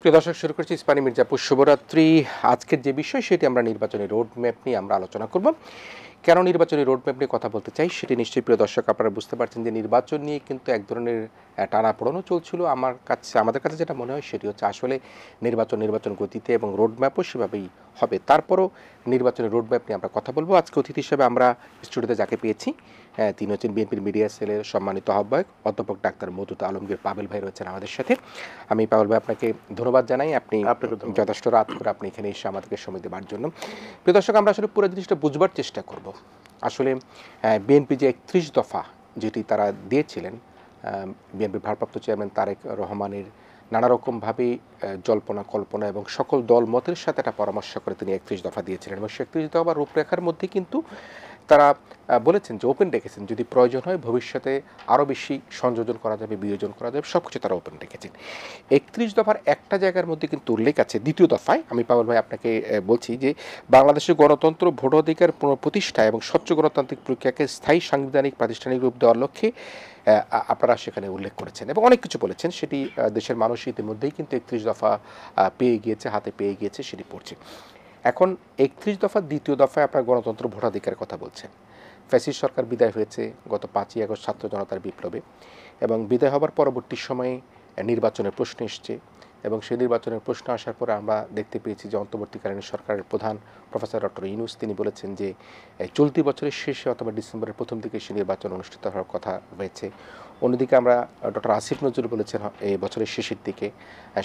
প্রিয় দর্শক, শুরু করছি ইস্পানি মির্জাপুর শুভরাত্রি। আজকের যে বিষয় সেটি আমরা নির্বাচনী রোডম্যাপ নিয়ে আমরা আলোচনা করব। কেন নির্বাচনী রোডম্যাপ নিয়ে কথা বলতে চাই সেটি নিশ্চয়ই প্রিয় দর্শক আপনারা বুঝতে পারছেন যে নির্বাচন নিয়ে কিন্তু এক ধরনের টানাপোড়েনও চলছিল। আমাদের কাছে যেটা মনে হয় সেটি হচ্ছে আসলে নির্বাচন গতিতে এবং রোডম্যাপও সেভাবেই হবে। তারপরও নির্বাচনী রোডম্যাপ নিয়ে আমরা কথা বলবো। আজকে অতিথি হিসেবে আমরা স্টুডিওতে যাকে পেয়েছি তিনি হচ্ছেন বিএনপির মিডিয়া সেলের সম্মানিত আহ্বায়ক অধ্যাপক ডাক্তার মওদুদ আলমগীর পাবেল ভাই রয়েছেন আমাদের সাথে। আমি পাবেল ভাই আপনাকে ধন্যবাদ জানাই, আপনি যথেষ্ট রাত করে আপনি এখানে এসে আমাদেরকে সময় দেওয়ার জন্য। প্রিয় দর্শক, আমরা আসলে পুরো জিনিসটা বুঝবার চেষ্টা করব। আসলে বিএনপি যে 31 দফা যেটি তারা দিয়েছিলেন, বিএনপির ভারপ্রাপ্ত চেয়ারম্যান তারেক রহমানের নানা রকমভাবে জল্পনা কল্পনা এবং সকল দল মতের সাথে একটা পরামর্শ করে তিনি 31 দফা দিয়েছিলেন এবং 31 দফা রূপরেখার মধ্যে কিন্তু তারা বলেছেন যে ওপেন রেখেছেন, যদি প্রয়োজন হয় ভবিষ্যতে আরও বেশি সংযোজন করা যাবে, বিয়োজন করা যাবে, সব কিছু তারা ওপেন রেখেছেন। 31 দফার একটা জায়গার মধ্যে কিন্তু উল্লেখ আছে, দ্বিতীয় দফায়, আমি পাবল ভাই আপনাকে বলছি যে বাংলাদেশের গণতন্ত্র, ভোটাধিকার পুনঃপ্রতিষ্ঠা এবং স্বচ্ছ গণতান্ত্রিক প্রক্রিয়াকে স্থায়ী সাংবিধানিক প্রাতিষ্ঠানিক রূপ দেওয়ার লক্ষ্যে আপনারা সেখানে উল্লেখ করেছেন এবং অনেক কিছু বলেছেন। সেটি দেশের মানুষ ইতিমধ্যেই কিন্তু 31 দফা পেয়ে গিয়েছে, হাতে পেয়ে গিয়েছে, সেটি পড়ছে। এখন 31 দফার দ্বিতীয় দফায় আপনার গণতন্ত্র ভোটাধিকারের কথা বলছেন। ফ্যাসিস্ট সরকার বিদায় হয়েছে গত 5ই আগস্ট ছাত্র জনতার বিপ্লবে এবং বিদায় হবার পরবর্তী সময়ে নির্বাচনের প্রশ্ন এসছে এবং সেই নির্বাচনের প্রশ্ন আসার পরে আমরা দেখতে পেয়েছি যে অন্তর্বর্তীকালীন সরকারের প্রধান প্রফেসর ডক্টর ইউনূস তিনি বলেছেন যে চলতি বছরের শেষে অথবা ডিসেম্বরের প্রথম দিকে সে নির্বাচন অনুষ্ঠিত হওয়ার কথা রয়েছে। অন্যদিকে আমরা ডক্টর আসিফ নজরুল বলেছেন এই বছরের শেষের দিকে,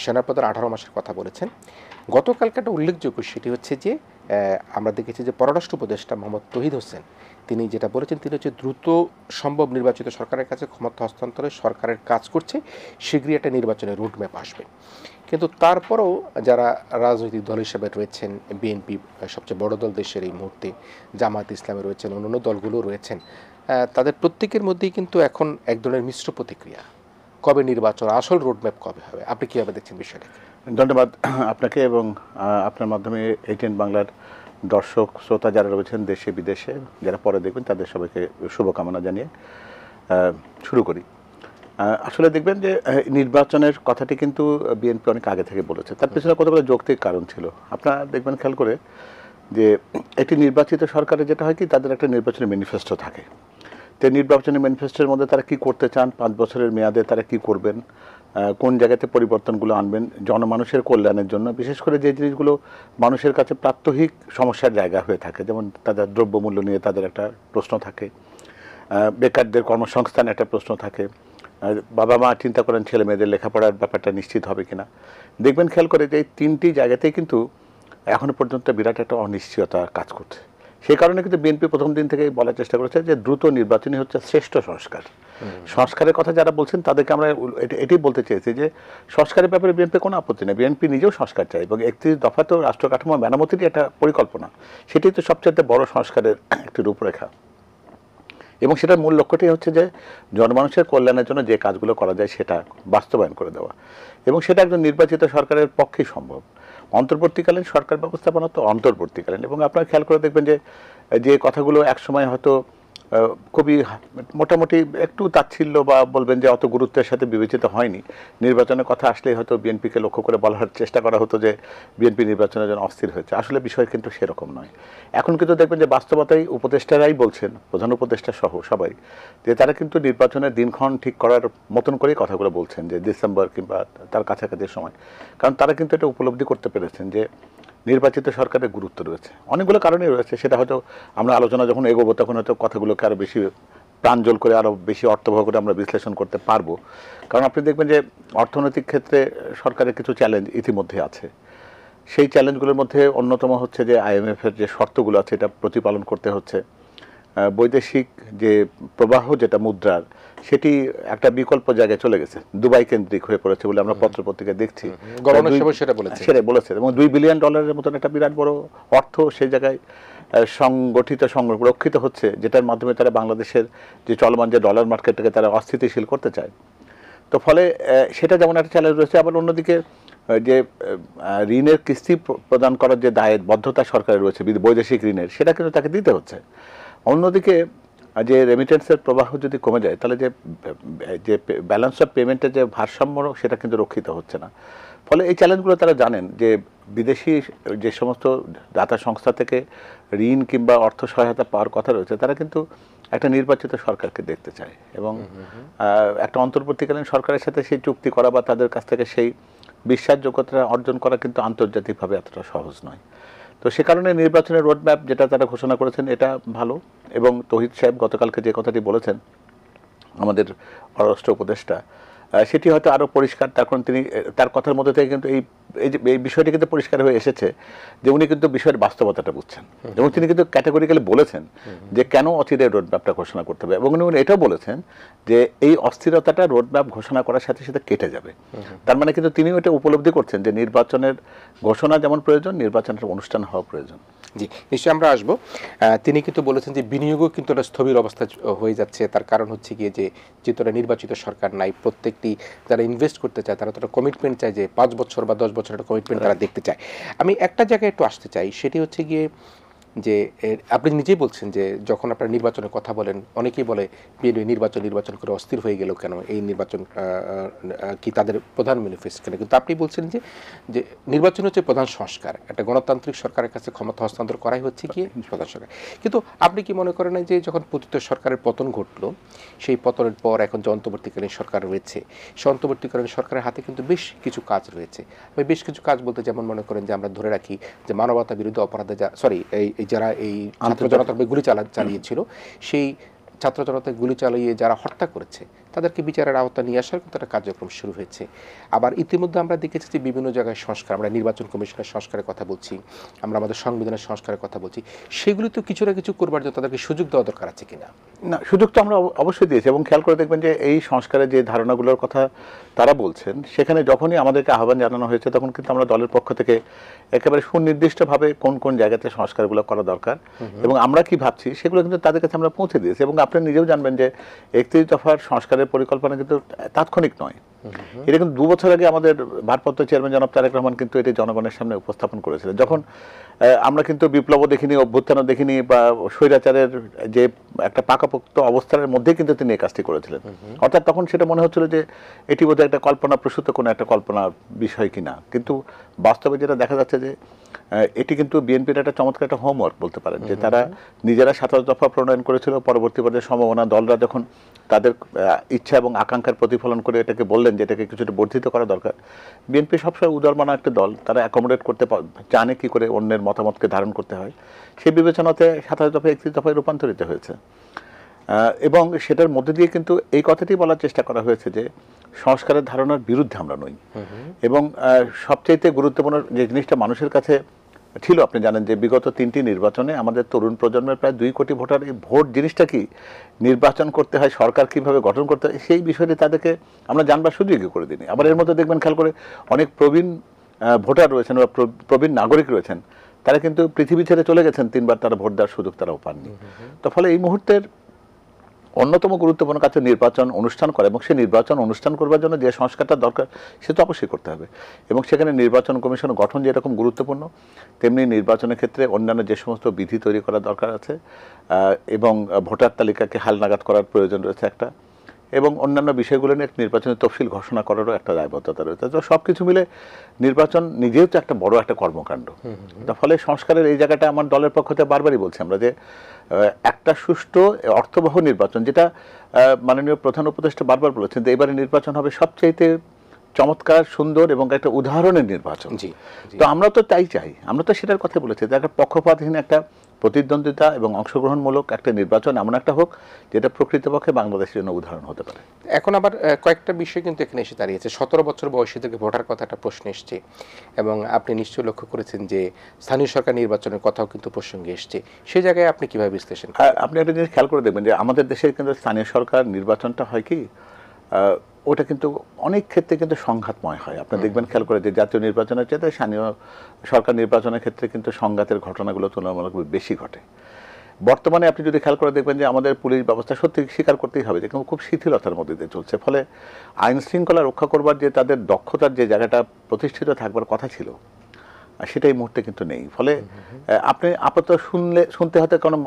সেনাপ্রধান 18 মাসের কথা বলেছেন। গতকালকে একটা উল্লেখযোগ্য সেটি হচ্ছে যে আমরা দেখেছি যে পররাষ্ট্র উপদেষ্টা মোহাম্মদ তৌহিদ হোসেন তিনি যেটা বলেছেন, তিনি হচ্ছে দ্রুত সম্ভব নির্বাচিত সরকারের কাছে ক্ষমতা হস্তান্তরে সরকারের কাজ করছে, শীঘ্রই একটা নির্বাচনের রুটম্যাপ আসবে। কিন্তু তারপরেও যারা রাজনৈতিক দল হিসেবে রয়েছেন, বিএনপি সবচেয়ে বড় দল দেশের এই মুহূর্তে, জামায়াত ইসলামে রয়েছেন, অন্যান্য দলগুলো রয়েছেন, তাদের প্রত্যেকের মধ্যেই কিন্তু এখন এক ধরনের মিশ্র প্রতিক্রিয়া। কবে নির্বাচন, আসল রোডম্যাপ কবে হবে, আপনি কীভাবে দেখছেন বিষয়টাকে? ধন্যবাদ আপনাকে এবং আপনার মাধ্যমে ATN বাংলার দর্শক শ্রোতা যারা রয়েছেন দেশে বিদেশে, যারা পরে দেখবেন তাদের সবাইকে শুভকামনা জানিয়ে শুরু করি। আসলে দেখবেন যে নির্বাচনের কথাটি কিন্তু বিএনপি অনেক আগে থেকে বলেছে, তার পেছনে কতগুলো যৌক্তিক কারণ ছিল। আপনারা দেখবেন খেয়াল করে যে একটি নির্বাচিত সরকারের যেটা হয় কি, তাদের একটা নির্বাচনী ম্যানিফেস্টো থাকে। তো নির্বাচনী ম্যানিফেস্টোর মধ্যে তারা কি করতে চান, 5 বছরের মেয়াদে তারা কি করবেন, কোন জায়গাতে পরিবর্তনগুলো আনবেন জনমানুষের কল্যাণের জন্য, বিশেষ করে যে জিনিসগুলো মানুষের কাছে প্রাত্যহিক সমস্যার জায়গা হয়ে থাকে, যেমন তাদের দ্রব্যমূল্য নিয়ে তাদের একটা প্রশ্ন থাকে, বেকারদের কর্মসংস্থান একটা প্রশ্ন থাকে, বাবা মা চিন্তা করেন ছেলে মেয়েদের লেখাপড়ার ব্যাপারটা নিশ্চিত হবে কিনা। দেখবেন খেয়াল করে যে এই 3টি জায়গাতেই কিন্তু এখনো পর্যন্ত বিরাট একটা অনিশ্চয়তা কাজ করছে। সেই কারণে কিন্তু বিএনপি প্রথম দিন থেকেই বলার চেষ্টা করেছে যে দ্রুত নির্বাচনই হচ্ছে শ্রেষ্ঠ সংস্কার। সংস্কারের কথা যারা বলছেন তাদেরকে আমরা এটাই বলতে চেয়েছি যে সংস্কারের ব্যাপারে বিএনপি কোনো আপত্তি নেই, বিএনপি নিজেও সংস্কার চায় এবং 31 দফা তো রাষ্ট্র কাঠামো মেরামতিরই একটা পরিকল্পনা, সেটাই তো সবচেয়ে বড় সংস্কারের একটি রূপরেখা এবং সেটার মূল লক্ষ্যটি হচ্ছে যে জনমানুষের কল্যাণের জন্য যে কাজগুলো করা যায় সেটা বাস্তবায়ন করে দেওয়া এবং সেটা একজন নির্বাচিত সরকারের পক্ষেই সম্ভব। অন্তর্বর্তীকালীন সরকার ব্যবস্থাপনা তো অন্তর্বর্তীকালীন এবং আপনারা খেয়াল করে দেখবেন যে যে কথাগুলো একসময় হয়তো খুবই মোটামুটি একটু তাচ্ছিল্য বা বলবেন যে অত গুরুত্বের সাথে বিবেচিত হয়নি, নির্বাচনের কথা আসলেই হয়তো বিএনপিকে লক্ষ্য করে বলার চেষ্টা করা হতো যে বিএনপি নির্বাচনের জন্য অস্থির হয়েছে। আসলে বিষয় কিন্তু সেরকম নয়। এখন কিন্তু দেখবেন যে বাস্তবতাই উপদেষ্টারাই বলছেন, প্রধান উপদেষ্টা সহ সবাই, যে তারা কিন্তু নির্বাচনের দিনক্ষণ ঠিক করার মতন করেই কথাগুলো বলছেন যে ডিসেম্বর কিংবা তার কাছাকাছি সময়, কারণ তারা কিন্তু এটা উপলব্ধি করতে পেরেছেন যে নির্বাচিত সরকারের গুরুত্ব রয়েছে, অনেকগুলো কারণেই রয়েছে। সেটা হয়তো আমরা আলোচনা যখন এগোবো তখন হয়তো কথাগুলোকে আরও বেশি প্রাঞ্জল করে আরও বেশি অর্থবহ করে আমরা বিশ্লেষণ করতে পারবো। কারণ আপনি দেখবেন যে অর্থনৈতিক ক্ষেত্রে সরকারের কিছু চ্যালেঞ্জ ইতিমধ্যে আছে। সেই চ্যালেঞ্জগুলোর মধ্যে অন্যতম হচ্ছে যে IMF-এর যে শর্তগুলো আছে এটা প্রতিপালন করতে হচ্ছে, বৈদেশিক যে প্রবাহ যেটা মুদ্রার সেটি একটা বিকল্প জায়গায় চলে গেছে, দুবাই কেন্দ্রিক হয়ে পড়েছে বলে আমরা পত্রপত্রিকায় দেখছি, সেটা বলেছে এবং $2 বিলিয়ন মতন একটা বিরাট বড় অর্থ সেই জায়গায় সংগঠিত সংরক্ষিত হচ্ছে, যেটার মাধ্যমে তারা বাংলাদেশের যে চলমান যে ডলার মার্কেটটাকে তারা অস্থিতিশীল করতে চায়। তো ফলে সেটা যেমন একটা চ্যালেঞ্জ রয়েছে, আবার অন্যদিকে যে ঋণের কিস্তি প্রদান করার যে দায়বদ্ধতা সরকারের রয়েছে বৈদেশিক ঋণের, সেটা কিন্তু তাকে দিতে হচ্ছে। অন্যদিকে যে রেমিটেন্সের প্রবাহ যদি কমে যায় তাহলে যে ব্যালেন্স অফ পেমেন্টের যে ভারসাম্য সেটা কিন্তু রক্ষিত হচ্ছে না। ফলে এই চ্যালেঞ্জগুলো তারা জানেন যে বিদেশি যে সমস্ত দাতা সংস্থা থেকে ঋণ কিংবা অর্থ সহায়তা পাওয়ার কথা রয়েছে, তারা কিন্তু একটা নির্বাচিত সরকারকে দেখতে চায় এবং একটা অন্তর্বর্তীকালীন সরকারের সাথে সেই চুক্তি করা বা তাদের কাছ থেকে সেই বিশ্বাসযোগ্যতা অর্জন করা কিন্তু আন্তর্জাতিকভাবে এতটা সহজ নয়। তো সে কারণে নির্বাচনের রোডম্যাপ যেটা তারা ঘোষণা করেছেন এটা ভালো, এবং তৌহিদ সাহেব গতকালকে যে কথাটি বলেছেন আমাদের পররাষ্ট্র উপদেষ্টা, সেটি হয়তো আরও পরিষ্কার। তার কারণ তিনি তার কথার মধ্যে থেকে কিন্তু এই বিষয়টি কিন্তু পরিষ্কার হয়ে এসেছে যে উনি কিন্তু বিষয়ের বাস্তবতাটা বুঝছেন, এবং তিনি কিন্তু ক্যাটাগরিক্যালি বলেছেন যে কেন অচিরে রোডম্যাপটা ঘোষণা করতে হবে, এবং উনি এটাও বলেছেন যে এই অস্থিরতাটা রোডম্যাপ ঘোষণা করার সাথে সাথে কেটে যাবে। তার মানে কিন্তু তিনিও এটা উপলব্ধি করছেন যে নির্বাচনের ঘোষণা যেমন প্রয়োজন, নির্বাচনের অনুষ্ঠান হওয়া প্রয়োজন। জি, নিশ্চয়ই আমরা আসবো। তিনি কিন্তু বলেছেন যে বিনিয়োগও কিন্তু একটা স্থবির অবস্থা হয়ে যাচ্ছে। তার কারণ হচ্ছে গিয়ে যে যেহেতু একটা নির্বাচিত সরকার নাই, প্রত্যেকটি যারা ইনভেস্ট করতে চায় তারা তো একটা কমিটমেন্ট চায় যে 5 বছর বা 10 বছর একটা কমিটমেন্ট তারা দেখতে চায়। আমি একটা জায়গায় একটু আসতে চাই, সেটি হচ্ছে গিয়ে যে আপনি নিজেই বলছেন যে যখন আপনারা নির্বাচনের কথা বলেন, অনেকেই বলে বিএনপি নির্বাচন করে অস্থির হয়ে গেল কেন, এই নির্বাচন কি তাদের প্রধান ম্যানিফেস্টো কেন? কিন্তু আপনি বলছেন যে যে নির্বাচন হচ্ছে প্রধান সংস্কার, একটা গণতান্ত্রিক সরকারের কাছে ক্ষমতা হস্তান্তর করাই হচ্ছে কি প্রধান সরকার। কিন্তু আপনি কি মনে করেন না যে যখন পতিত সরকারের পতন ঘটলো, সেই পতনের পর এখন যে অন্তর্বর্তীকালীন সরকার রয়েছে, সেই অন্তর্বর্তীকালীন সরকারের হাতে কিন্তু বেশ কিছু কাজ রয়েছে। আমি বেশ কিছু কাজ বলতে যেমন মনে করেন যে আমরা ধরে রাখি যে মানবতা বিরুদ্ধে অপরাধে যারা এই ছাত্র জনতার গুলি চালিয়েছিল, সেই ছাত্র জনতায় গুলি চালিয়ে যারা হত্যা করেছে তাদেরকে বিচারের আওতা নিয়ে আসার কিন্তু একটা কার্যক্রম শুরু হয়েছে। আবার ইতিমধ্যে আমরা দেখেছি যে বিভিন্ন জায়গায় সংস্কার, আমরা নির্বাচন কমিশনের সংস্কারের কথা বলছি, আমরা আমাদের সংবিধানের সংস্কারের কথা বলছি, সেগুলি তো কিছু না কিছু করবার জন্য তাদেরকে সুযোগ দেওয়া দরকার আছে কিনা? না, সুযোগ তো আমরা অবশ্যই দিয়েছি, এবং খেয়াল করে দেখবেন যে এই সংস্কারের যে ধারণাগুলোর কথা তারা বলছেন, সেখানে যখনই আমাদেরকে আহ্বান জানানো হয়েছে তখন কিন্তু আমরা দলের পক্ষ থেকে একেবারে সুনির্দিষ্টভাবে কোন কোন জায়গাতে সংস্কারগুলো করা দরকার এবং আমরা কি ভাবছি সেগুলো কিন্তু তাদের কাছে আমরা পৌঁছে দিয়েছি। এবং আপনি নিজেও জানবেন যে 31 দফার সংস্কারের পরিকল্পনা কিন্তু তাৎক্ষণিক নয়। এটা কিন্তু 2 বছর আগে আমাদের ভারপ্রাপ্ত চেয়ারম্যান জনাব তারেক রহমান কিন্তু এটি জনগণের সামনে উপস্থাপন করেছিলেন, যখন আমরা কিন্তু বিপ্লবও দেখিনি, অভ্যুত্থানও দেখিনি, বা স্বৈরাচারের যে একটা পাকাপোক্ত অবস্থানের মধ্যেই কিন্তু তিনি এই কাজটি করেছিলেন। অর্থাৎ তখন সেটা মনে হচ্ছিল যে এটি বোধহয় একটা কল্পনা প্রসূত কোনো একটা কল্পনার বিষয় কিনা, কিন্তু বাস্তবে যেটা দেখা যাচ্ছে যে এটি কিন্তু বিএনপির একটা চমৎকার একটা হোমওয়ার্ক বলতে পারেন, যে তারা নিজেরা 27 দফা প্রণয়ন করেছিল, পরবর্তী পর্যায়ে সম্ভাবনা দলরা যখন তাদের ইচ্ছা এবং আকাঙ্ক্ষার প্রতিফলন করে এটাকে বললেন যে এটাকে কিছুটা বর্ধিত করা দরকার, বিএনপি সবসময় উদারমনা একটা দল, তারা অ্যাকোমোডেট করতে জানে কি করে অন্যের মতামতকে ধারণ করতে হয়, সেই বিবেচনাতে 27 দফা 31 দফায় রূপান্তরিত হয়েছে। এবং সেটার মধ্যে দিয়ে কিন্তু এই কথাটি বলার চেষ্টা করা হয়েছে যে সংস্কারের ধারণার বিরুদ্ধে আমরা নই। এবং সবচাইতে গুরুত্বপূর্ণ যে জিনিসটা মানুষের কাছে ছিল, আপনি জানেন যে বিগত 3টি নির্বাচনে আমাদের তরুণ প্রজন্মের প্রায় 2 কোটি ভোটার এই ভোট জিনিসটা কি, নির্বাচন করতে হয়, সরকার কিভাবে গঠন করতে হয়, সেই বিষয়টি তাদেরকে আমরা জানবার সুযোগই করে দিইনি। আবার এর মধ্যে দেখবেন খেয়াল করে অনেক প্রবীণ ভোটার রয়েছেন বা প্রবীণ নাগরিক রয়েছেন, তারা কিন্তু পৃথিবী ছেড়ে চলে গেছেন, 3বার তারা ভোট দেওয়ার সুযোগ তারাও পাননি। তো ফলে এই মুহূর্তের অন্যতম গুরুত্বপূর্ণ কাজ নির্বাচন অনুষ্ঠান করা, এবং সেই নির্বাচন অনুষ্ঠান করবার জন্য যে সংস্কারটা দরকার সে তো অবশ্যই করতে হবে। এবং সেখানে নির্বাচন কমিশন গঠন যেরকম গুরুত্বপূর্ণ, তেমনি নির্বাচনের ক্ষেত্রে অন্যান্য যে সমস্ত বিধি তৈরি করা দরকার আছে, এবং ভোটার তালিকাকে হালনাগাদ করার প্রয়োজন রয়েছে একটা, এবং অন্যান্য বিষয়গুলো নিয়ে নির্বাচনের তফসিল ঘোষণা করারও একটা দায়বদ্ধতা রয়েছে। তো সব কিছু মিলে নির্বাচন নিজেও তো একটা বড় একটা কর্মকাণ্ড। তার ফলে সংস্কারের এই জায়গাটা আমার দলের পক্ষ থেকে বারবারই বলছি আমরা যে একটা সুষ্ঠু অর্থবহ নির্বাচন, যেটা মাননীয় প্রধান উপদেষ্টা বারবার বলেছেন যে এবারে নির্বাচন হবে সবচাইতে চমৎকার, সুন্দর এবং একটা উদাহরণের নির্বাচন। তো আমরা তো তাই চাই, আমরা তো সেটার কথা বলেছি যে একটা পক্ষপাতহীন একটা প্রতিদ্বন্দ্বিতা এবং অংশগ্রহণমূলক একটা নির্বাচন এমন একটা হোক যেটা প্রকৃতপক্ষে বাংলাদেশের জন্য উদাহরণ হতে পারে। এখন আবার কয়েকটা বিষয় কিন্তু এখানে এসে দাঁড়িয়েছে। 17 বছর বয়সীদেরকে ভোটার কথা একটা প্রশ্ন এসছে, এবং আপনি নিশ্চয়ই লক্ষ্য করেছেন যে স্থানীয় সরকার নির্বাচনের কথাও কিন্তু প্রসঙ্গে এসছে। সেই জায়গায় আপনি কিভাবে বিশ্লেষণ করেন? আপনি একটা জিনিস খেয়াল করে দেখবেন যে আমাদের দেশের কিন্তু স্থানীয় সরকার নির্বাচনটা হয় কি, ওটা কিন্তু অনেক ক্ষেত্রে কিন্তু সংঘাতময় হয়। আপনি দেখবেন খেয়াল করে যে জাতীয় নির্বাচনের চেয়ে স্থানীয় সরকার নির্বাচনের ক্ষেত্রে কিন্তু সংঘাতের ঘটনাগুলো তুলনামূলকভাবে বেশি ঘটে। বর্তমানে আপনি যদি খেয়াল করে দেখবেন যে আমাদের পুলিশ ব্যবস্থা সত্যি স্বীকার করতেই হবে যে খুব শিথিলতার মধ্যে দিয়ে চলছে। ফলে আইন শৃঙ্খলা রক্ষা করবার যে তাদের দক্ষতার যে জায়গাটা প্রতিষ্ঠিত থাকবার কথা ছিল সেটা এই মুহূর্তে কিন্তু নেই। ফলে আপনি আপাতত শুনতে হয়তো কোনো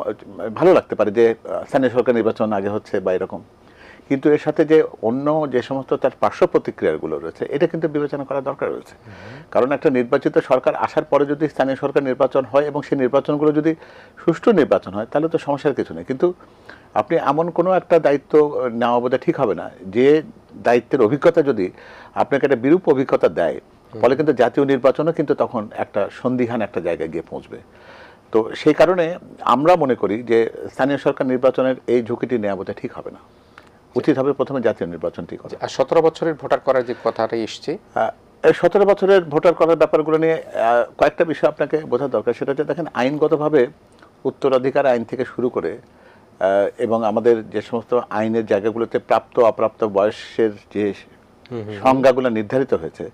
ভালো লাগতে পারে যে স্থানীয় সরকার নির্বাচন আগে হচ্ছে বা এরকম, কিন্তু এর সাথে যে অন্য যে সমস্ত তার পার্শ্ব প্রতিক্রিয়াগুলো রয়েছে এটা কিন্তু বিবেচনা করা দরকার রয়েছে। কারণ একটা নির্বাচিত সরকার আসার পরে যদি স্থানীয় সরকার নির্বাচন হয় এবং সেই নির্বাচনগুলো যদি সুষ্ঠু নির্বাচন হয় তাহলে তো সমস্যার কিছু নেই। কিন্তু আপনি এমন কোনো একটা দায়িত্ব নেওয়া বোধহয় ঠিক হবে না যে দায়িত্বের অভিজ্ঞতা যদি আপনাকে একটা বিরূপ অভিজ্ঞতা দেয়, ফলে কিন্তু জাতীয় নির্বাচনও কিন্তু তখন একটা সন্দিহান একটা জায়গায় গিয়ে পৌঁছবে। তো সেই কারণে আমরা মনে করি যে স্থানীয় সরকার নির্বাচনের এই ঝুঁকিটি নেওয়া বোধহয় ঠিক হবে না, উচিত হবে প্রথমে জাতীয় নির্বাচনটি করা। আর 17 বছরের ভোটার করার যে কথাটা এসছে, এই 17 বছরের ভোটার করার ব্যাপারগুলো নিয়ে কয়েকটা বিষয় আপনাকে বোঝা দরকার। সেটা হচ্ছে দেখেন, আইনগতভাবে উত্তরাধিকার আইন থেকে শুরু করে এবং আমাদের যে সমস্ত আইনের জায়গাগুলোতে প্রাপ্ত অপ্রাপ্ত বয়সের যে সংজ্ঞাগুলো নির্ধারিত হয়েছে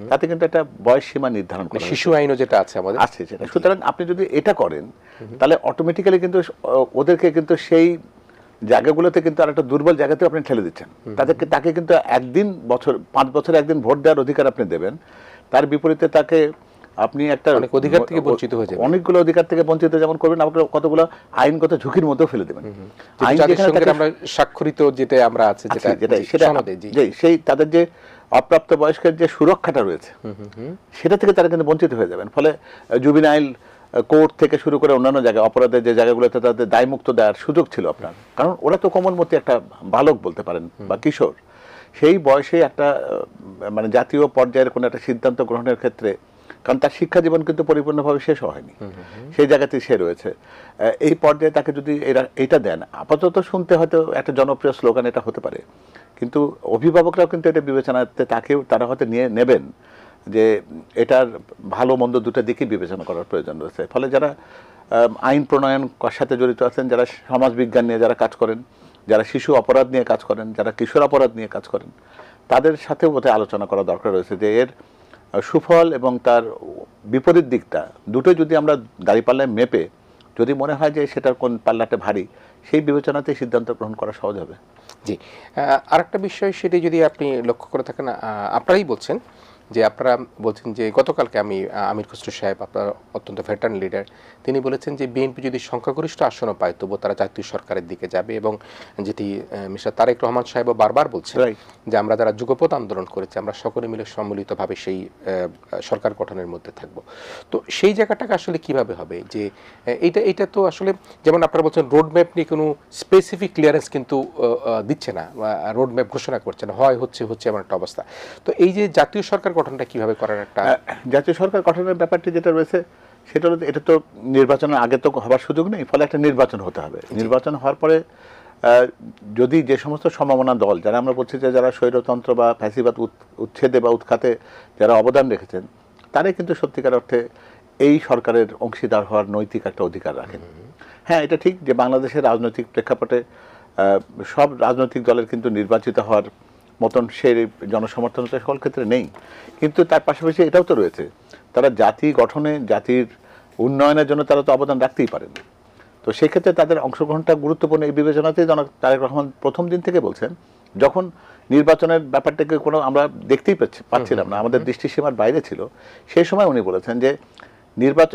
তাতে কিন্তু একটা বয়স সীমা নির্ধারণ করা শিশু আইনও যেটা আছে আমাদের আছে সেটা। সুতরাং আপনি যদি এটা করেন তাহলে অটোমেটিক্যালি কিন্তু ওদেরকে কিন্তু সেই জায়গাগুলোতে কিন্তু আর একটা দুর্বল জায়গাতে আপনি ঠেলে দিচ্ছেন। তাকে কিন্তু 5 বছরে একদিন ভোট দেওয়ার অধিকার আপনি দেবেন, তার বিপরীতে তাকে আপনি একটা অধিকার থেকে বঞ্চিত হয়ে যাবে, অনেকগুলো অধিকার থেকে বঞ্চিত যেমন করবেন, আমাকে কতগুলো আইনগত ঝুঁকির মধ্যেও ফেলে দেবেন। আইন যেখানে আমরা স্বাক্ষরিত যেটা আমরা আছে যেটা সেটা সেই তাদের যে অপ্রাপ্ত বয়স্কের যে সুরক্ষাটা রয়েছে সেটা থেকে তারা কিন্তু বঞ্চিত হয়ে যাবেন। ফলে জুবিনাইল কোর্ট থেকে শুরু করে অন্যান্য জায়গায় অপরাধের যে জায়গাগুলোতে তাদের দায়মুক্ত দেওয়ার সুযোগ ছিল আপনার, কারণ ওরা তো কোমলমতি একটা বালক বলতে পারেন বা কিশোর, সেই বয়সে একটা মানে জাতীয় পর্যায়ের কোনো একটা সিদ্ধান্ত গ্রহণের ক্ষেত্রে, কারণ তার শিক্ষা জীবন কিন্তু পরিপূর্ণভাবে শেষ হয়নি, সেই জায়গাতেই সে রয়েছে। এই পর্যায়ে তাকে যদি এটা দেন, আপাতত শুনতে হয়তো একটা জনপ্রিয় স্লোগান এটা হতে পারে, কিন্তু অভিভাবকরাও কিন্তু এটা বিবেচনাতে তারা হয়তো নিয়ে নেবেন যে এটার ভালো মন্দ দুটো দিকই বিবেচনা করার প্রয়োজন রয়েছে। ফলে যারা আইন প্রণয়ন সাথে জড়িত আছেন, যারা সমাজবিজ্ঞান নিয়ে যারা কাজ করেন, যারা শিশু অপরাধ নিয়ে কাজ করেন, যারা কিশোর অপরাধ নিয়ে কাজ করেন, তাদের সাথেও বোধহয় আলোচনা করা দরকার রয়েছে যে এর সুফল এবং তার বিপরীত দিকটা দুটোই যদি আমরা দাঁড়িপাল্লায় মেপে যদি মনে হয় যে সেটার কোন পাল্লাটা ভারী, সেই বিবেচনাতে সিদ্ধান্ত গ্রহণ করা সহজ হবে। জি, আরেকটা বিষয় সেটি যদি আপনি লক্ষ্য করে থাকেন, আপনারাই বলছেন যে আপনারা বলছেন যে গতকালকে আমির খসরু সাহেব, আপনার অত্যন্ত ভেটারান লিডার, তিনি বলেছেন যে বিএনপি যদি সংখ্যাগরিষ্ঠ আসনও পায় তবু তারা জাতীয় সরকারের দিকে যাবে, এবং যেটি মিস্টার তারেক রহমান সাহেবও বারবার বলছেন যে আমরা যারা যুগপৎ আন্দোলন করেছি আমরা সকলে মিলে সম্মিলিতভাবে সেই সরকার গঠনের মধ্যে থাকব। তো সেই জায়গাটাকে আসলে কিভাবে হবে যে এইটা তো আসলে যেমন আপনারা বলছেন রোডম্যাপ নিয়ে কোনো স্পেসিফিক ক্লিয়ারেন্স কিন্তু দিচ্ছে না, রোডম্যাপ ঘোষণা করছে না, হচ্ছে এমন একটা অবস্থা। তো এই যে জাতীয় সরকার গঠনটা কিভাবে করার একটা জাতীয় সরকার গঠনের ব্যাপারটি যেটা রয়েছে সেটা হলো, এটা তো নির্বাচনের আগে তো হবার সুযোগ নেই, ফলে একটা নির্বাচন হতে হবে। নির্বাচন হওয়ার পরে যদি যে সমস্ত সম্ভাবনা দল, যারা আমরা বলছি যে যারা স্বৈরতন্ত্র বা ফ্যাসিবাদ উচ্ছেদে বা উৎখাতে যারা অবদান রেখেছেন, তারাই কিন্তু সত্যিকার অর্থে এই সরকারের অংশীদার হওয়ার নৈতিক একটা অধিকার রাখেন। হ্যাঁ, এটা ঠিক যে বাংলাদেশের রাজনৈতিক প্রেক্ষাপটে সব রাজনৈতিক দলের কিন্তু নির্বাচিত হওয়ার মতন সেই জনসমর্থন সকল ক্ষেত্রে নেই, কিন্তু তার পাশাপাশি এটাও তো রয়েছে তারা জাতি গঠনে, জাতির উন্নয়নের জন্য তারা তো অবদান রাখতেই পারেন। তো সেক্ষেত্রে তাদের অংশগ্রহণটা গুরুত্বপূর্ণ। এই বিবেচনাতেই জনাব তারেক রহমান প্রথম দিন থেকে বলছেন, যখন নির্বাচনের ব্যাপারটাকে কোনো আমরা দেখতেই পাচ্ছিলাম না, আমাদের দৃষ্টিসীমার বাইরে ছিল, সেই সময় উনি বলেছেন যে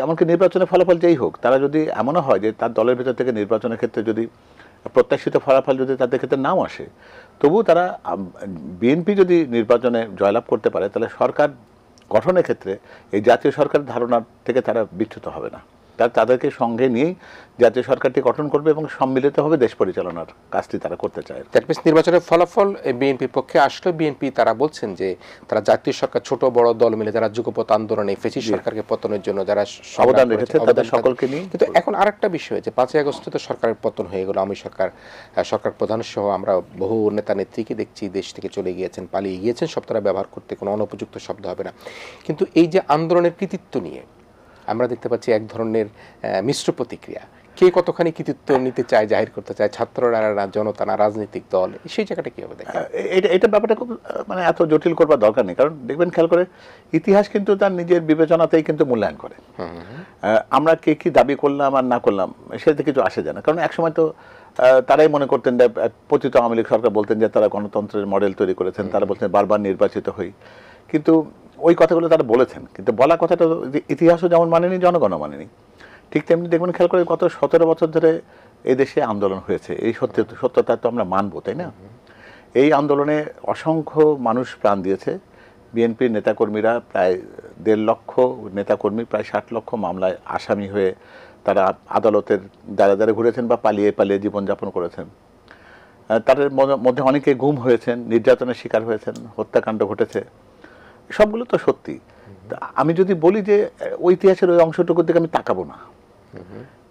এমনকি নির্বাচনের ফলাফল যেই হোক, তারা যদি এমনও হয় যে তার দলের ভিতর থেকে নির্বাচনের ক্ষেত্রে যদি প্রত্যাশিত ফলাফল যদি তাদের ক্ষেত্রে নাও আসে, তবু তারা বিএনপি যদি নির্বাচনে জয়লাভ করতে পারে তাহলে সরকার গঠনের ক্ষেত্রে এই জাতীয় সরকারের ধারণা থেকে তারা বিচ্যুত হবে না, তাদেরকে সঙ্গে নিয়েই জাতীয় সরকারটি গঠন করবে এবং সম্মিলিতভাবে দেশ পরিচালনার কাজটি তারা করতে চায়। নির্বাচনের ফলাফল বিএনপির পক্ষে আসলে বিএনপি তারা বলছেন যে তারা জাতীয় সরকার, ছোট বড় দল মিলে যারা যুগপৎ আন্দোলনে ফ্যাসিস্ট সরকারকে পতনের জন্য যারা অবদান রেখেছে তাদের সকলকে নিয়ে। কিন্তু এখন আরেকটা বিষয় যে 5 আগস্টে তো সরকারের পতন হয়ে গেল, আমি সরকার প্রধান সহ আমরা বহু নেতা নেত্রীকে দেখছি দেশ থেকে চলে গিয়েছেন, পালিয়ে গিয়েছেন, সব তারা ব্যবহার করতে কোনো অনুপযুক্ত শব্দ হবে না। কিন্তু এই যে আন্দোলনের কৃতিত্ব নিয়ে আমরা দেখতে পাচ্ছি এক ধরনের মিশ্র প্রতিক্রিয়া, কে কতখানি কৃতিত্ব নিতে চায়, জাহির করতে চায়, ছাত্ররা না, জনতা না, রাজনৈতিক দল, সেই জায়গাটা কি হবে দেখেন? এটা ব্যাপারটা খুব মানে এত জটিল করবার দরকার নেই, কারণ দেখবেন খেয়াল করে ইতিহাস কিন্তু তার নিজের বিবেচনাতেই কিন্তু মূল্যায়ন করে। আমরা কে কি দাবি করলাম আর না করলাম সেটা কিছু আসে যায় না, কারণ একসময় তো তারাই মনে করতেন, পতিত আওয়ামী লীগ সরকার বলতেন যে তারা গণতন্ত্রের মডেল তৈরি করেছেন, তারা বলতেন বারবার নির্বাচিত হই, কিন্তু ওই কথাগুলো তারা বলেছেন, কিন্তু বলা কথাটা ইতিহাসও যেমন মানেনি, জনগণও মানেনি। ঠিক তেমনি দেখবেন খেয়াল করে গত 17 বছর ধরে এই দেশে আন্দোলন হয়েছে, এই সত্যতা তো আমরা মানবো, তাই না? এই আন্দোলনে অসংখ্য মানুষ প্রাণ দিয়েছে। বিএনপির নেতাকর্মীরা প্রায় 1.5 লক্ষ নেতাকর্মী, প্রায় 60 লক্ষ মামলায় আসামি হয়ে তারা আদালতের দ্বারে দ্বারে ঘুরেছেন বা পালিয়ে পালিয়ে জীবনযাপন করেছেন। তাদের মধ্যে অনেকে গুম হয়েছেন, নির্যাতনের শিকার হয়েছেন, হত্যাকাণ্ড ঘটেছে। সবগুলো তো সত্যি। আমি যদি বলি যে ঐতিহাসের ওই অংশটুকুর দিকে আমি তাকাবো না,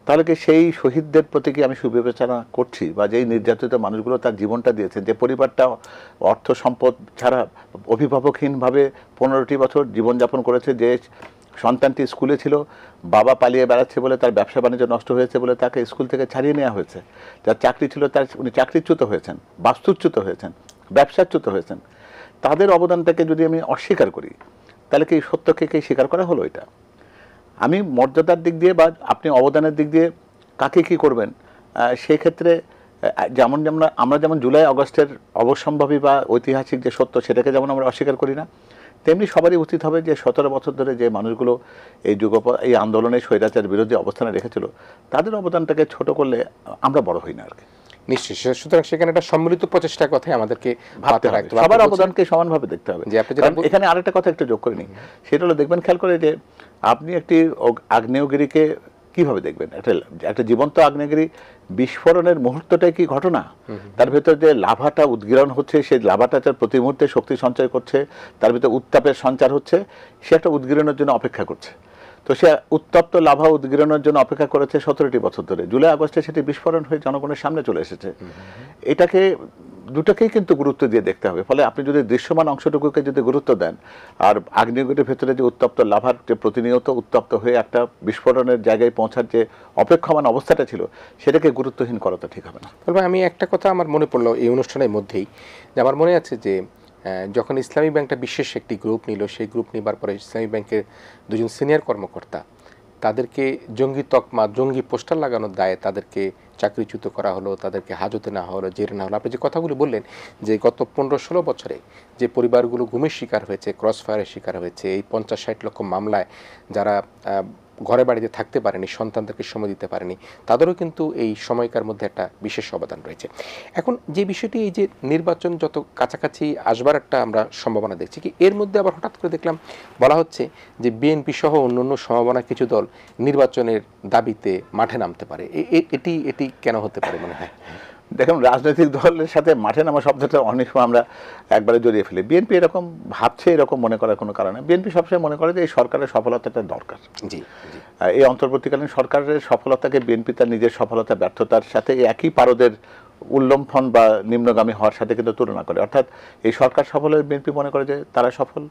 তাহলে কি সেই শহীদদের প্রতি কি আমি সুবিবেচনা করছি? বা যেই নির্যাতিত মানুষগুলো তার জীবনটা দিয়েছেন, যে পরিবারটা অর্থ সম্পদ ছাড়া অভিভাবকহীনভাবে 15টি বছর জীবনযাপন করেছে, যে সন্তানটি স্কুলে ছিল, বাবা পালিয়ে বেড়াচ্ছে বলে, তার ব্যবসা বাণিজ্য নষ্ট হয়েছে বলে তাকে স্কুল থেকে ছাড়িয়ে নেওয়া হয়েছে, যার চাকরি ছিল উনি চাকরিচ্যুত হয়েছেন, বাস্তুচ্যুত হয়েছেন, ব্যবসাচ্যুত হয়েছেন। তাদের অবদানটাকে যদি আমি অস্বীকার করি, তাহলে কি সত্যকে কি স্বীকার করা হলো? এটা আমি মর্যাদার দিক দিয়ে বা আপনি অবদানের দিক দিয়ে কাকে কি করবেন, সেই ক্ষেত্রে যেমন আমরা যেমন জুলাই আগস্টের অবশ্যম্ভাবী বা ঐতিহাসিক যে সত্য, সেটাকে যেমন আমরা অস্বীকার করি না, তেমনি সবারই উচিত হবে যে 17 বছর ধরে যে মানুষগুলো এই আন্দোলনে স্বৈরাচার বিরোধী অবস্থানে রেখেছিল, তাদের অবদানটাকে ছোট করলে আমরা বড় হই না আর কি। নিশ্চয়ই। সুতরাং সেখানে একটা সম্মিলিত প্রচেষ্টার কথাই আমাদেরকে ভাবতে হবে, সবার অবদানকে সমানভাবে দেখতে হবে। এখানে আরেকটা কথা একটু যোগ করে নিই, সেটা হলো দেখবেন, খেয়াল করে যে আপনি একটি আগ্নেয়গিরিকে কিভাবে দেখবেন? একটা জীবন্ত আগ্নেয়গিরি বিস্ফোরণের মুহূর্তটাই কি ঘটনা? তার ভেতর যে লাভাটা উদ্গীরণ হচ্ছে, সেই লাভাটা প্রতি মুহূর্তে শক্তি সঞ্চয় করছে, তার ভিতরে উত্তাপের সঞ্চার হচ্ছে, সে একটা উদ্গীরণের জন্য অপেক্ষা করছে। তো সে উত্তপ্ত লাভা উদ্গীরণের জন্য অপেক্ষা করেছে 17টি বছর ধরে। জুলাই আগস্টে সেটি বিস্ফোরণ হয়ে জনগণের সামনে চলে এসেছে। এটাকে দুটাকেই কিন্তু গুরুত্ব দিয়ে দেখতে হবে। ফলে আপনি যদি দৃশ্যমান অংশটুকুকে যদি গুরুত্ব দেন, আর আগ্নেয়গিরির ভেতরে যে উত্তপ্ত লাভার যে প্রতিনিয়ত উত্তপ্ত হয়ে একটা বিস্ফোরণের জায়গায় পৌঁছার যে অপেক্ষমান অবস্থাটা ছিল, সেটাকে গুরুত্বহীন করা তো ঠিক হবে না। তবে আমি একটা কথা আমার মনে পড়লো এই অনুষ্ঠানের মধ্যেই, যে আমার মনে আছে যে যখন ইসলামী ব্যাংকটা বিশেষ একটি গ্রুপ নিল, সেই গ্রুপ নেবার পরে ইসলামী ব্যাংকের দুজন সিনিয়র কর্মকর্তা, তাদেরকে জঙ্গি তকমা, জঙ্গি পোস্টার লাগানোর দায়ে তাদেরকে চাকরিচ্যুত করা হলো, তাদেরকে হাজতে নেওয়া হলো, জেলে নেওয়া হলো। আপনি যে কথাগুলো বললেন যে গত 15-16 বছরে যে পরিবারগুলো গুমের শিকার হয়েছে, ক্রস ফায়ারের শিকার হয়েছে, এই 50-60 লক্ষ মামলায় যারা ঘরে বাড়িতে থাকতে পারেনি, সন্তানদেরকে সময় দিতে পারেনি, তাদেরও কিন্তু এই সময়কার মধ্যে একটা বিশেষ অবদান রয়েছে। এখন যে বিষয়টি, এই যে নির্বাচন যত কাছাকাছি আসবার একটা আমরা সম্ভাবনা দেখছি, কি এর মধ্যে আবার হঠাৎ করে দেখলাম বলা হচ্ছে যে বিএনপি সহ অন্যান্য সম্ভাবনা কিছু দল নির্বাচনের দাবিতে মাঠে নামতে পারে। এটি কেন হতে পারে মনে হয়? দেখুন, রাজনৈতিক দলের সাথে মাঠে নামা শব্দটা অনেক সময় আমরা একবারে জড়িয়ে ফেলি। বিএনপি এরকম ভাবছে, এরকম মনে করার কোনো কারণে, বিএনপি সবসময় মনে করে যে এই সরকারের সফলতাটা দরকার। জি, এই অন্তর্বর্তীকালীন সরকারের সফলতাকে বিএনপি তার নিজের সফলতা ব্যর্থতার সাথে একই পারদের উল্লম্ফন বা নিম্নগামী হওয়ার সাথে কিন্তু তুলনা করে। অর্থাৎ এই সরকার সফল হয়ে বিএনপি মনে করে যে তারা সফল,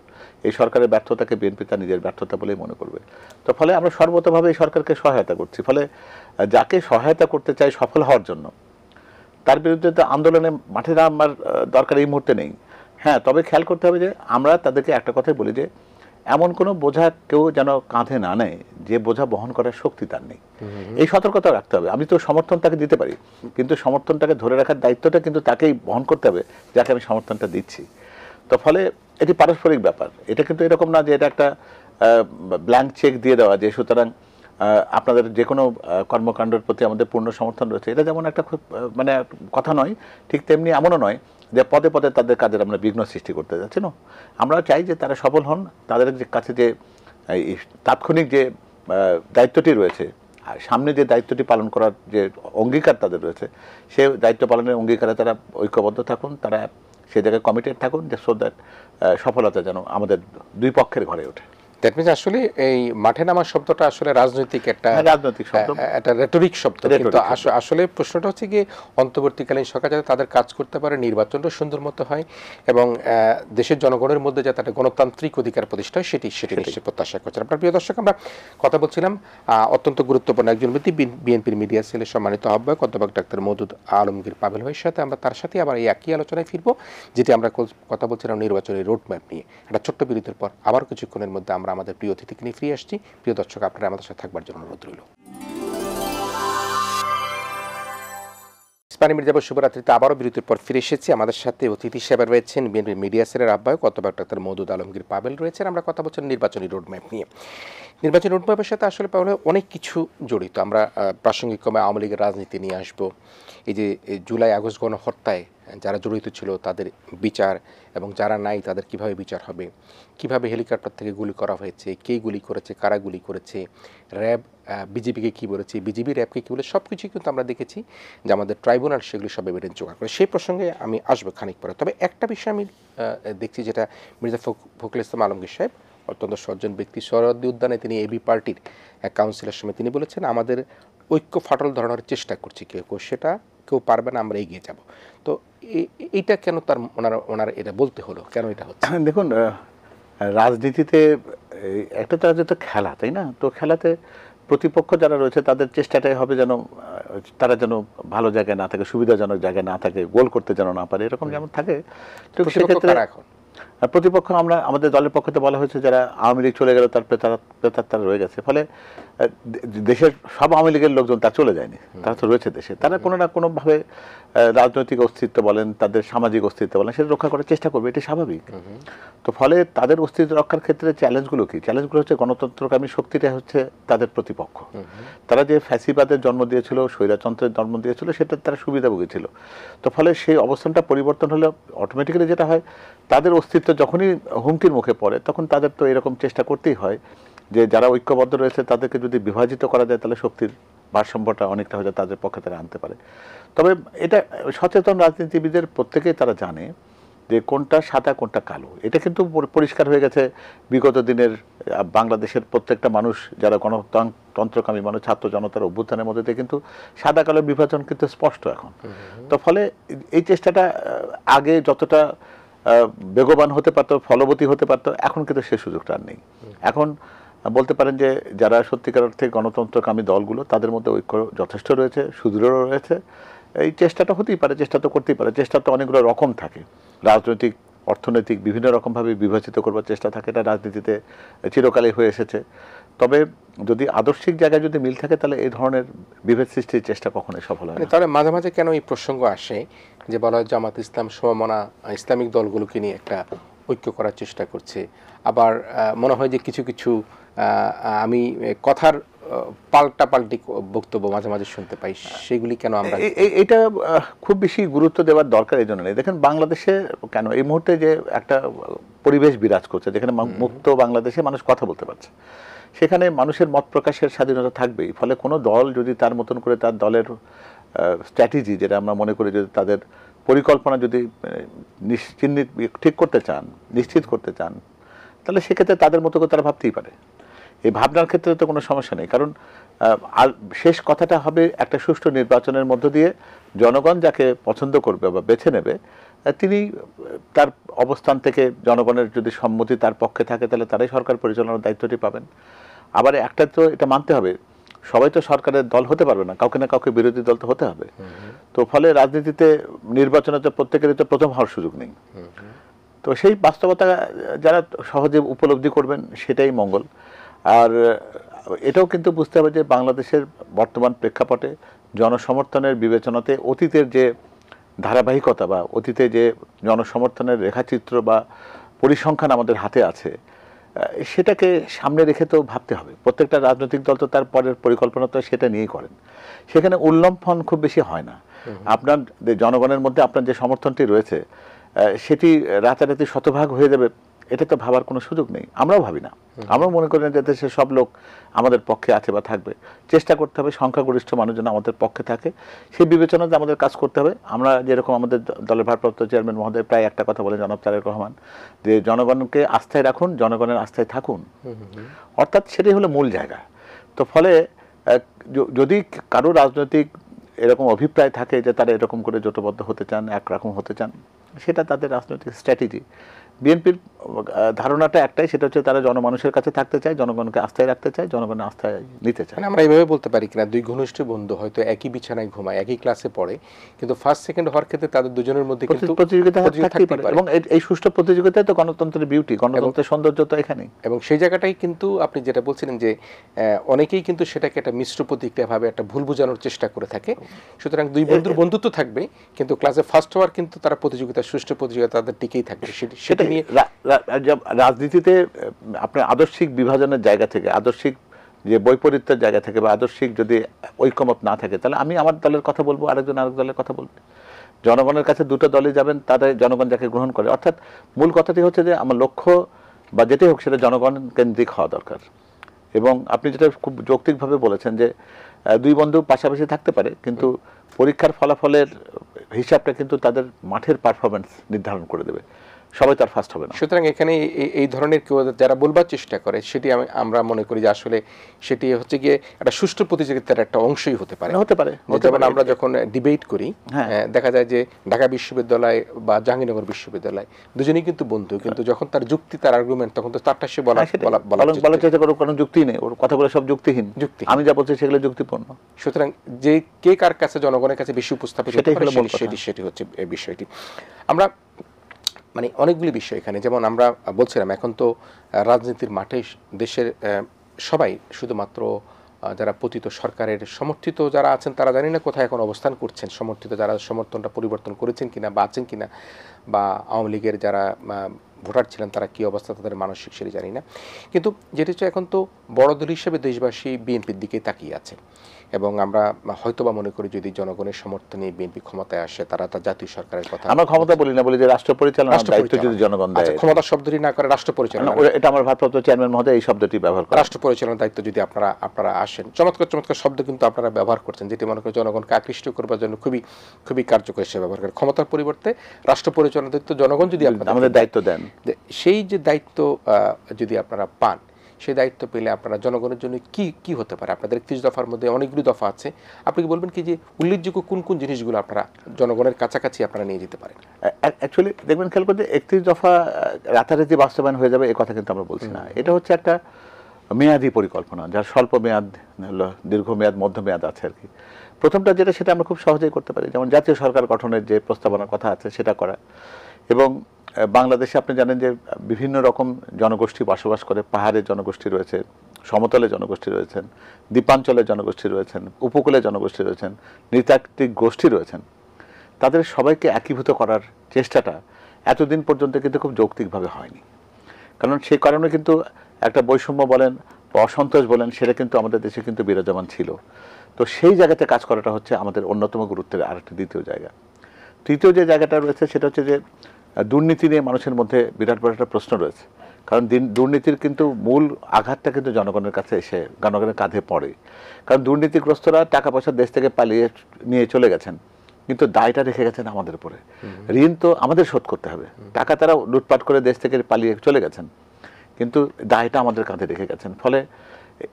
এই সরকারের ব্যর্থতাকে বিএনপি তার নিজের ব্যর্থতা বলেই মনে করবে। তো ফলে আমরা সর্বতভাবে এই সরকারকে সহায়তা করছি। ফলে যাকে সহায়তা করতে চাই সফল হওয়ার জন্য, তার বিরুদ্ধে তো আন্দোলনে মাঠে নামার দরকার এই মুহূর্তে নেই। হ্যাঁ, তবে খেয়াল করতে হবে যে আমরা তাদেরকে একটা কথাই বলি যে এমন কোনো বোঝা কেউ যেন কাঁধে না নেয় যে বোঝা বহন করার শক্তি তার নেই। এই সতর্কতা রাখতে হবে। আমি তো সমর্থন তাকে দিতে পারি, কিন্তু সমর্থনটাকে ধরে রাখার দায়িত্বটা কিন্তু তাকেই বহন করতে হবে যাকে আমি সমর্থনটা দিচ্ছি। তো ফলে এটি পারস্পরিক ব্যাপার। এটা কিন্তু এরকম না যে এটা একটা ব্ল্যাঙ্ক চেক দিয়ে দেওয়া যে সুতরাং আপনাদের যে কোনো কর্মকাণ্ডের প্রতি আমাদের পূর্ণ সমর্থন রয়েছে। এটা যেমন একটা খুব মানে কথা নয়, ঠিক তেমনি এমনও নয় যে পদে পদে তাদের কাজের আমরা বিঘ্ন সৃষ্টি করতে যাচ্ছি না। আমরা চাই যে তারা সফল হন, তাদের কাছে যে তাৎক্ষণিক যে দায়িত্বটি রয়েছে, আর সামনে যে দায়িত্বটি পালন করার যে অঙ্গীকার তাদের রয়েছে, সে দায়িত্ব পালনের অঙ্গীকারে তারা ঐক্যবদ্ধ থাকুন, তারা সে জায়গায় কমিটেড থাকুন, যে সো দ্যাট সফলতা যেন আমাদের দুই পক্ষের ঘরে ওঠে। দ্যাট মিনস আসলে এই মাঠে নামার শব্দটা আসলে রাজনৈতিক একটা শব্দ, একটা রেটরিক শব্দ, কিন্তু আসলে প্রশ্নটা হচ্ছে কি অন্তর্বর্তীকালীন সরকার যাতে তাদের কাজ করতে পারে, নির্বাচনটা সুন্দর মতো হয় এবং দেশের জনগণের মধ্যে যাতে একটা গণতান্ত্রিক অধিকার প্রতিষ্ঠা হয়, সেটি নিশ্চয়ই প্রত্যাশা করছেন। আপনার প্রিয় দর্শক, আমরা কথা বলছিলাম অত্যন্ত গুরুত্বপূর্ণ একজন ব্যক্তি, বিএনপির মিডিয়া সেলের সম্মানিত আহ্বায়ক অধ্যাপক ডাক্তার মওদুদ আলমগীর পাভেল ভাইয়ের সাথে। আমরা তার সাথে আবার এই একই আলোচনায় ফিরবো, যেটি আমরা কথা বলছিলাম নির্বাচনী রোডম্যাপ নিয়ে। একটা ছোট্ট বিরতির পর আবার কিছুক্ষণের মধ্যে আমরা আমাদের প্রিয় অতিথিকে নিয়ে ফিরে আসছি। প্রিয় দর্শক, আপনারা আমাদের সাথে থাকবার জন্য অনুরোধ রইল। ইসমানী মির্জাপুর শুভরাত্রিতে আবারও বিরতির পর ফিরে এসেছি। আমাদের সাথে অতিথি হিসেবে রয়েছেন বিএনপির মিডিয়া সেলের আহ্বায়ক অধ্যাপক ডাক্তার মওদুদ আলমগীর পাভেল রয়েছেন। আমরা কথা বলছি নির্বাচনী রোডম্যাপ নিয়ে। নির্বাচনী রোডম্যাপের সাথে আসলে পাবলে অনেক কিছু জড়িত। আমরা প্রাসঙ্গিক ক্রমে আওয়ামী লীগের রাজনীতি নিয়ে আসবো। এই যে জুলাই আগস্ট গণহত্যায় যারা জড়িত ছিল তাদের বিচার এবং যারা নাই তাদের কিভাবে বিচার হবে, কিভাবে হেলিকপ্টার থেকে গুলি করা হয়েছে, কে গুলি করেছে, কারা গুলি করেছে, র্যাব বিজেপিকে কী বলেছে, বিজেপি র্যাবকে কী বলে, সব কিছুই কিন্তু আমরা দেখেছি যে আমাদের ট্রাইব্যুনাল সেগুলি সব এভিডেন্স জোগাড় করে। সেই প্রসঙ্গে আমি আসবো খানিক পরে। তবে একটা বিষয় আমি দেখছি, যেটা মির্জা ফখরুল ইসলাম আলমগীর সাহেব অত্যন্ত সজ্জন ব্যক্তি, সরহদ্দি উদ্যানে তিনি এবি পার্টির এক কাউন্সিলের সময় তিনি বলেছেন, আমাদের ঐক্য ফাটল ধরানোর চেষ্টা করছি কেউ কেউ, সেটা কেউ পারবে না, আমরা এগিয়ে যাব। তো এইটা কেন তার ওনারা এটা বলতে হলো, কেন এটা হচ্ছে? দেখুন, রাজনীতিতে একটা তো যেটা খেলা, তাই না? তো খেলাতে প্রতিপক্ষ যারা রয়েছে তাদের চেষ্টাটাই হবে যেন তারা যেন ভালো জায়গায় না থাকে, সুবিধাজনক জায়গায় না থাকে, গোল করতে যেন না পারে, এরকম যেমন থাকে। তো সেক্ষেত্রে এখন প্রতিপক্ষ আমরা আমাদের দলের পক্ষে বলা হয়েছে যারা আওয়ামী লীগ চলে গেল তার প্রেতাত্মা রয়ে গেছে, ফলে দেশের সব আওয়ামী লীগের লোকজন তা চলে যায়নি, তারা তো রয়েছে দেশে, তারা কোনো না কোনোভাবে রাজনৈতিক অস্তিত্ব বলেন, তাদের সামাজিক অস্তিত্ব বলেন, সেটা রক্ষা করার চেষ্টা করবে, এটি স্বাভাবিক। তো ফলে তাদের অস্তিত্ব রক্ষার ক্ষেত্রে চ্যালেঞ্জগুলো কি? চ্যালেঞ্জগুলো হচ্ছে গণতন্ত্রকামী শক্তিটা হচ্ছে তাদের প্রতিপক্ষ। তারা যে ফ্যাসিবাদের জন্ম দিয়েছিল, স্বৈরতন্ত্রের জন্ম দিয়েছিল, সেটা তারা সুবিধাভোগী ছিল। তো ফলে সেই অবস্থানটা পরিবর্তন হলে অটোমেটিক্যালি যেটা হয়, তাদের অস্তিত্ব যখনই হুমকির মুখে পড়ে তখন তাদের তো এরকম চেষ্টা করতেই হয় যে যারা ঐক্যবদ্ধ রয়েছে তাদেরকে যদি বিভাজিত করা যায় তাহলে শক্তির ভারসাম্যটা অনেকটা হয়তো তাদের পক্ষে তারা আনতে পারে। তবে এটা সচেতন রাজনীতিবিদের প্রত্যেকেই তারা জানে যে কোনটা সাদা কোনটা কালো। এটা কিন্তু পরিষ্কার হয়ে গেছে বিগত দিনের বাংলাদেশের প্রত্যেকটা মানুষ যারা গণতন্ত্রকামী মানুষ, ছাত্র জনতার অভ্যুত্থানের মধ্যে দিয়ে কিন্তু সাদা কালো বিভাজন কিন্তু স্পষ্ট এখন। তো ফলে এই চেষ্টাটা আগে যতটা বেগবান হতে পারতো, ফলবতী হতে পারতো, এখন কিন্তু সে সুযোগটা আর নেই। এখন বলতে পারেন যে যারা সত্যিকার অর্থে গণতন্ত্রকামী দলগুলো তাদের মধ্যে ঐক্য যথেষ্ট রয়েছে, সুদৃঢ় রয়েছে। এই চেষ্টাটা হতেই পারে, চেষ্টা তো করতেই পারে। চেষ্টা তো অনেকগুলো রকম থাকে, রাজনৈতিক, অর্থনৈতিক, বিভিন্ন রকমভাবে বিভাজিত করবার চেষ্টা থাকে, এটা রাজনীতিতে চিরকালই হয়ে এসেছে। তবে যদি আদর্শিক জায়গায় যদি মিল থাকে তাহলে এই ধরনের বিভেদ সৃষ্টির চেষ্টা কখনোই সফল হয় না। তাহলে মাঝে মাঝে কেন এই প্রসঙ্গ আসে যে বলা হয় জামাত ইসলাম সমমনা ইসলামিক দলগুলোকে নিয়ে একটা ঐক্য করার চেষ্টা করছে, আবার মনে হয় যে কিছু কিছু আমি কথার পাল্টাপাল্টি বক্তব্য মাঝে মাঝে শুনতে পাই, সেগুলি কেন আমরা এটা খুব বেশি গুরুত্ব দেওয়ার দরকার এই জন্য নেই। দেখেন বাংলাদেশে কেন এই মুহূর্তে যে একটা পরিবেশ বিরাজ করছে যেখানে মুক্ত বাংলাদেশে মানুষ কথা বলতে পারছে, সেখানে মানুষের মত প্রকাশের স্বাধীনতা থাকবেই। ফলে কোনো দল যদি তার মতন করে তার দলের স্ট্র্যাটেজি, যেটা আমরা মনে করি যদি তাদের পরিকল্পনা যদি ঠিক করতে চান, নিশ্চিত করতে চান, তাহলে সেক্ষেত্রে তাদের মতো করে তারা ভাবতেই পারে। এই ভাবনার ক্ষেত্রে তো কোনো সমস্যা নেই, কারণ আর শেষ কথাটা হবে একটা সুষ্ঠু নির্বাচনের মধ্য দিয়ে জনগণ যাকে পছন্দ করবে বা বেছে নেবে তিনি তার অবস্থান থেকে জনগণের যদি সম্মতি তার পক্ষে থাকে তাহলে তারাই সরকার পরিচালনার দায়িত্বটি পাবেন। আবার একটা তো এটা মানতে হবে, সবাই তো সরকারের দল হতে পারবে না, কাউকে না কাউকে বিরোধী দল তো হতে হবে। তো ফলে রাজনীতিতে নির্বাচনে তো প্রত্যেকেরই তো প্রথম হওয়ার সুযোগ নেই। তো সেই বাস্তবতা যারা সহজে উপলব্ধি করবেন সেটাই মঙ্গল। আর এটাও কিন্তু বুঝতে হবে যে বাংলাদেশের বর্তমান প্রেক্ষাপটে জনসমর্থনের বিবেচনাতে অতীতের যে ধারাবাহিকতা বা অতীতে যে জনসমর্থনের রেখাচিত্র বা পরিসংখ্যান আমাদের হাতে আছে, সেটাকে সামনে রেখে তো ভাবতে হবে। প্রত্যেকটা রাজনৈতিক দল তো তার পরের পরিকল্পনা তো সেটা নিয়েই করেন, সেখানে উল্লম্ফন খুব বেশি হয় না। আপনার জনগণের মধ্যে আপনার যে সমর্থনটি রয়েছে সেটি রাতারাতি শতভাগ হয়ে যাবে এটা তো ভাবার কোনো সুযোগ নেই। আমরাও ভাবি না, আমরাও মনে করি না যে দেশের সব লোক আমাদের পক্ষে আছে বা থাকবে। চেষ্টা করতে হবে সংখ্যাগরিষ্ঠ মানুষ যেন আমাদের পক্ষে থাকে, সেই বিবেচনাতে আমাদের কাজ করতে হবে। আমরা যেরকম আমাদের দলের ভারপ্রাপ্ত চেয়ারম্যান মহোদয় প্রায় একটা কথা বলেন, জনাব তারেক রহমান, যে জনগণকে আস্থায় রাখুন, জনগণের আস্থায় থাকুন, অর্থাৎ সেটাই হলো মূল জায়গা। তো ফলে যদি কারো রাজনৈতিক এরকম অভিপ্রায় থাকে যে তারা এরকম করে জোটবদ্ধ হতে চান, একরকম হতে চান, সেটা তাদের রাজনৈতিক স্ট্র্যাটেজি। বিএনপির ধারণাটা একটাই, সেটা হচ্ছে তারা জনমানুষের কাছে থাকতে চায়, জনগণকে আস্থায় রাখতে চায়, জনগণের আস্থায় নিতে চায়। আমরা এইভাবে বলতে পারি কিনা, দুই ঘনিষ্ঠ বন্ধু হয়তো একই বিছানায় ঘুমায়, একই ক্লাসে পড়ে, কিন্তু ফার্স্ট সেকেন্ড হওয়ার ক্ষেত্রে তাদের দুজনের মধ্যে কিন্তু প্রতিযোগিতা থাকতেই পারে। এবং এই সুষ্ঠু প্রতিযোগিতায় তো গণতন্ত্রের বিউটি, গণতন্ত্রের সৌন্দর্য তো এখানেই। এবং সেই জায়গাটাই কিন্তু আপনি যেটা বলছিলেন যে অনেকেই কিন্তু সেটাকে একটা মিশ্র প্রতিক্রিয়াভাবে একটা ভুল বোঝানোর চেষ্টা করে থাকে। সুতরাং দুই বন্ধুর বন্ধুত্ব থাকবে, কিন্তু ক্লাসে ফার্স্ট হওয়ার কিন্তু তারা প্রতিযোগিতা, সুষ্ঠু প্রতিযোগিতা তাদের টিকেই থাকবে। সেটা নিয়ে রাজনীতিতে আপনার আদর্শিক বিভাজনের জায়গা থেকে, আদর্শিক যে বৈপরীত্যের জায়গা থেকে বা আদর্শিক যদি ঐক্যমত না থাকে, তাহলে আমি আমার দলের কথা বলবো, আরেকজন আরেক দলের কথা বলবে। জনগণের কাছে দুটো দলই যাবেন, তাদের জনগণ যাকে গ্রহণ করে। অর্থাৎ মূল কথাটি হচ্ছে যে আমার লক্ষ্য বা যেটাই হোক সেটা জনগণ কেন্দ্রিক হওয়া দরকার। এবং আপনি যেটা খুব যৌক্তিকভাবে বলেছেন যে দুই বন্ধু পাশাপাশি থাকতে পারে, কিন্তু পরীক্ষার ফলাফলের হিসাবটা কিন্তু তাদের মাঠের পারফরমেন্স নির্ধারণ করে দেবে, সবাই তার ফার্স্ট হবে না। সুতরাং এখানে এই ধরনের কেউ যারা বলবার চেষ্টা করে সেটি আমরা মনে করি যে আসলে সেটি হচ্ছে গিয়ে একটা সুষ্ঠু প্রতিযোগিতার একটা অংশই হতে পারে। হতে পারে, যেমন আমরা যখন ডিবেট করি দেখা যায় যে ঢাকা বিশ্ববিদ্যালয় বা জাহাঙ্গীরনগর বিশ্ববিদ্যালয় দুজনেই কিন্তু বন্ধু, কিন্তু যখন তার যুক্তি তার আর্গুমেন্ট তখন তো তারটা সে বলার চেষ্টা করে, কোনো যুক্তি নেই, ওর কথাগুলো সব যুক্তিহীন। আমি যা বলছি সেগুলো যুক্তিপূর্ণ। সুতরাং যে কে কার কাছে জনগণের কাছে বেশি উপস্থাপিত সেটি হচ্ছে বিষয়টি। আমরা মানে অনেকগুলি বিষয় এখানে, যেমন আমরা বলছিলাম এখন তো রাজনীতির মাঠে দেশের সবাই শুধুমাত্র যারা পতিত সরকারের সমর্থিত যারা আছেন তারা জানি না কোথায় এখন অবস্থান করছেন, সমর্থিত যারা সমর্থনটা পরিবর্তন করেছেন কিনা বা আছেন কিনা, বা আওয়ামী লীগের যারা ভোটার ছিলেন তারা কী অবস্থা তাদের মানসিক সেটি জানি না। কিন্তু যেটি হচ্ছে এখন তো বড় দল হিসেবে দেশবাসী বিএনপির দিকে তাকিয়ে আছে, এবং আমরা হয়তোবা মনে করি যদি জনগণের সমর্থনে বিএনপি ক্ষমতায় আসে তারা তার জাতীয় সরকারের কথা, আমরা ক্ষমতা বলি না, বলি যে রাষ্ট্র পরিচালনার দায়িত্ব যদি জনগণ দেয়। ক্ষমতা শব্দটি না করে রাষ্ট্র পরিচালনা, এটা আমার ভারপ্রাপ্ত চেয়ারম্যান মহোদয় এই শব্দটি ব্যবহার করে, রাষ্ট্র পরিচালনার দায়িত্ব যদি আপনারা আসেন। চমৎকার শব্দ কিন্তু আপনারা ব্যবহার করছেন, যেটি মনে করি জনগণকে আকৃষ্ট করবার জন্য খুবই কার্যকরী হিসেবে ব্যবহার করে। ক্ষমতার পরিবর্তে রাষ্ট্র পরিচালনার দায়িত্ব জনগণ যদি আমাদের দায়িত্ব দেন, সেই যে দায়িত্ব যদি আপনারা পান, সেই দায়িত্ব পেলে আপনারা জনগণের জন্য কি হতে পারে? আপনাদের 31 দফার মধ্যে অনেকগুলি দফা আছে, আপনি কি বলবেন কি যে উল্লেখযোগ্য কোন জিনিসগুলো আপনারা জনগণের কাছাকাছি আপনারা নিয়ে যেতে পারেন? অ্যাকচুয়ালি দেখবেন, খেয়াল করতে 31 দফা রাতারাতি বাস্তবায়ন হয়ে যাবে এই কথা কিন্তু আমরা বলছি না। এটা হচ্ছে একটা মেয়াদী পরিকল্পনা, যার স্বল্প মেয়াদ, দীর্ঘমেয়াদ, মধ্যমেয়াদ আছে আর কি। প্রথমটা যেটা সেটা আমরা খুব সহজেই করতে পারি, যেমন জাতীয় সরকার গঠনের যে প্রস্তাবনার কথা আছে সেটা করা। এবং বাংলাদেশে আপনি জানেন যে বিভিন্ন রকম জনগোষ্ঠী বসবাস করে, পাহাড়ের জনগোষ্ঠী রয়েছে, সমতলে জনগোষ্ঠী রয়েছেন, দ্বীপাঞ্চলের জনগোষ্ঠী রয়েছেন, উপকূলে জনগোষ্ঠী রয়েছেন, নৃতাত্ত্বিক গোষ্ঠী রয়েছেন। তাদের সবাইকে একীভূত করার চেষ্টাটা এতদিন পর্যন্ত কিন্তু খুব যৌক্তিকভাবে হয়নি, কারণ সেই কারণে কিন্তু একটা বৈষম্য বলেন বা অসন্তোষ বলেন সেটা কিন্তু আমাদের দেশে কিন্তু বিরাজমান ছিল। তো সেই জায়গাতে কাজ করাটা হচ্ছে আমাদের অন্যতম গুরুত্বের আরেকটি দ্বিতীয় জায়গা। তৃতীয় যে জায়গাটা রয়েছে সেটা হচ্ছে যে দুর্নীতি নিয়ে মানুষের মধ্যে বিরাট বড় একটা প্রশ্ন রয়েছে, কারণ দুর্নীতির কিন্তু মূল আঘাতটা কিন্তু জনগণের কাছে এসে জনগণের কাঁধে পড়ে। কারণ দুর্নীতিগ্রস্তরা টাকা পয়সা দেশ থেকে পালিয়ে নিয়ে চলে গেছেন, কিন্তু দায়টা রেখে গেছেন আমাদের উপরে। ঋণ তো আমাদের শোধ করতে হবে, টাকা তারা লুটপাট করে দেশ থেকে পালিয়ে চলে গেছেন, কিন্তু দায়টা আমাদের কাঁধে রেখে গেছেন। ফলে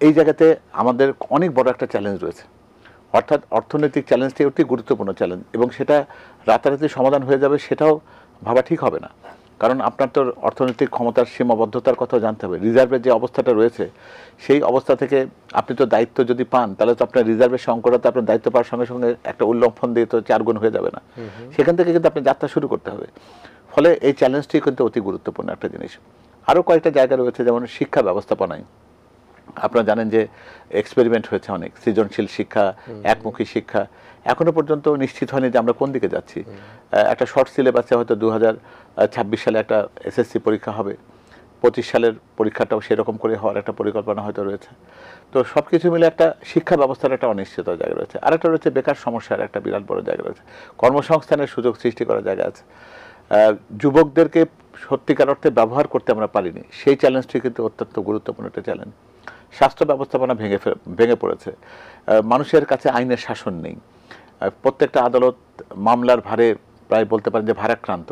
এই জায়গাতে আমাদের অনেক বড় একটা চ্যালেঞ্জ রয়েছে, অর্থাৎ অর্থনৈতিক চ্যালেঞ্জটি অতি গুরুত্বপূর্ণ চ্যালেঞ্জ, এবং সেটা রাতারাতি সমাধান হয়ে যাবে সেটাও ভাবা ঠিক হবে না। কারণ আপনার তো অর্থনৈতিক ক্ষমতার সীমাবদ্ধতার কথাও জানতে হবে। রিজার্ভের যে অবস্থাটা রয়েছে সেই অবস্থা থেকে আপনি তো দায়িত্ব যদি পান তাহলে তো আপনার রিজার্ভের সংকটতা আপনার দায়িত্ব পাওয়ার সঙ্গে সঙ্গে একটা উল্লম্ফন দিয়ে তো 4 গুণ হয়ে যাবে না, সেখান থেকে কিন্তু আপনি যাত্রা শুরু করতে হবে। ফলে এই চ্যালেঞ্জটি কিন্তু অতি গুরুত্বপূর্ণ একটা জিনিস। আরও কয়েকটা জায়গা রয়েছে, যেমন শিক্ষা ব্যবস্থাপনায় আপনারা জানেন যে এক্সপেরিমেন্ট হয়েছে অনেক, সৃজনশীল শিক্ষা, একমুখী শিক্ষা, এখনো পর্যন্ত নিশ্চিত হয়নি যে আমরা কোন দিকে যাচ্ছি। একটা শর্ট সিলেবাসে হয়তো 2026 সালে একটা এসএসসি পরীক্ষা হবে, 25 সালের পরীক্ষাটাও সেরকম করে হওয়ার একটা পরিকল্পনা হয়তো রয়েছে। তো সব কিছু মিলে একটা শিক্ষা ব্যবস্থার একটা অনিশ্চিত জায়গা রয়েছে। আরেকটা রয়েছে বেকার সমস্যার একটা বিরাট বড় জায়গা রয়েছে, কর্মসংস্থানের সুযোগ সৃষ্টি করার জায়গা আছে। যুবকদেরকে সত্যিকার অর্থে ব্যবহার করতে আমরা পারিনি, সেই চ্যালেঞ্জটি কিন্তু অত্যন্ত গুরুত্বপূর্ণ একটা চ্যালেঞ্জ। স্বাস্থ্য ব্যবস্থাপনা ভেঙে পড়েছে, মানুষের কাছে আইনের শাসন নেই, প্রত্যেকটা আদালত মামলার ভারে প্রায় বলতে পারেন যে ভারাক্রান্ত।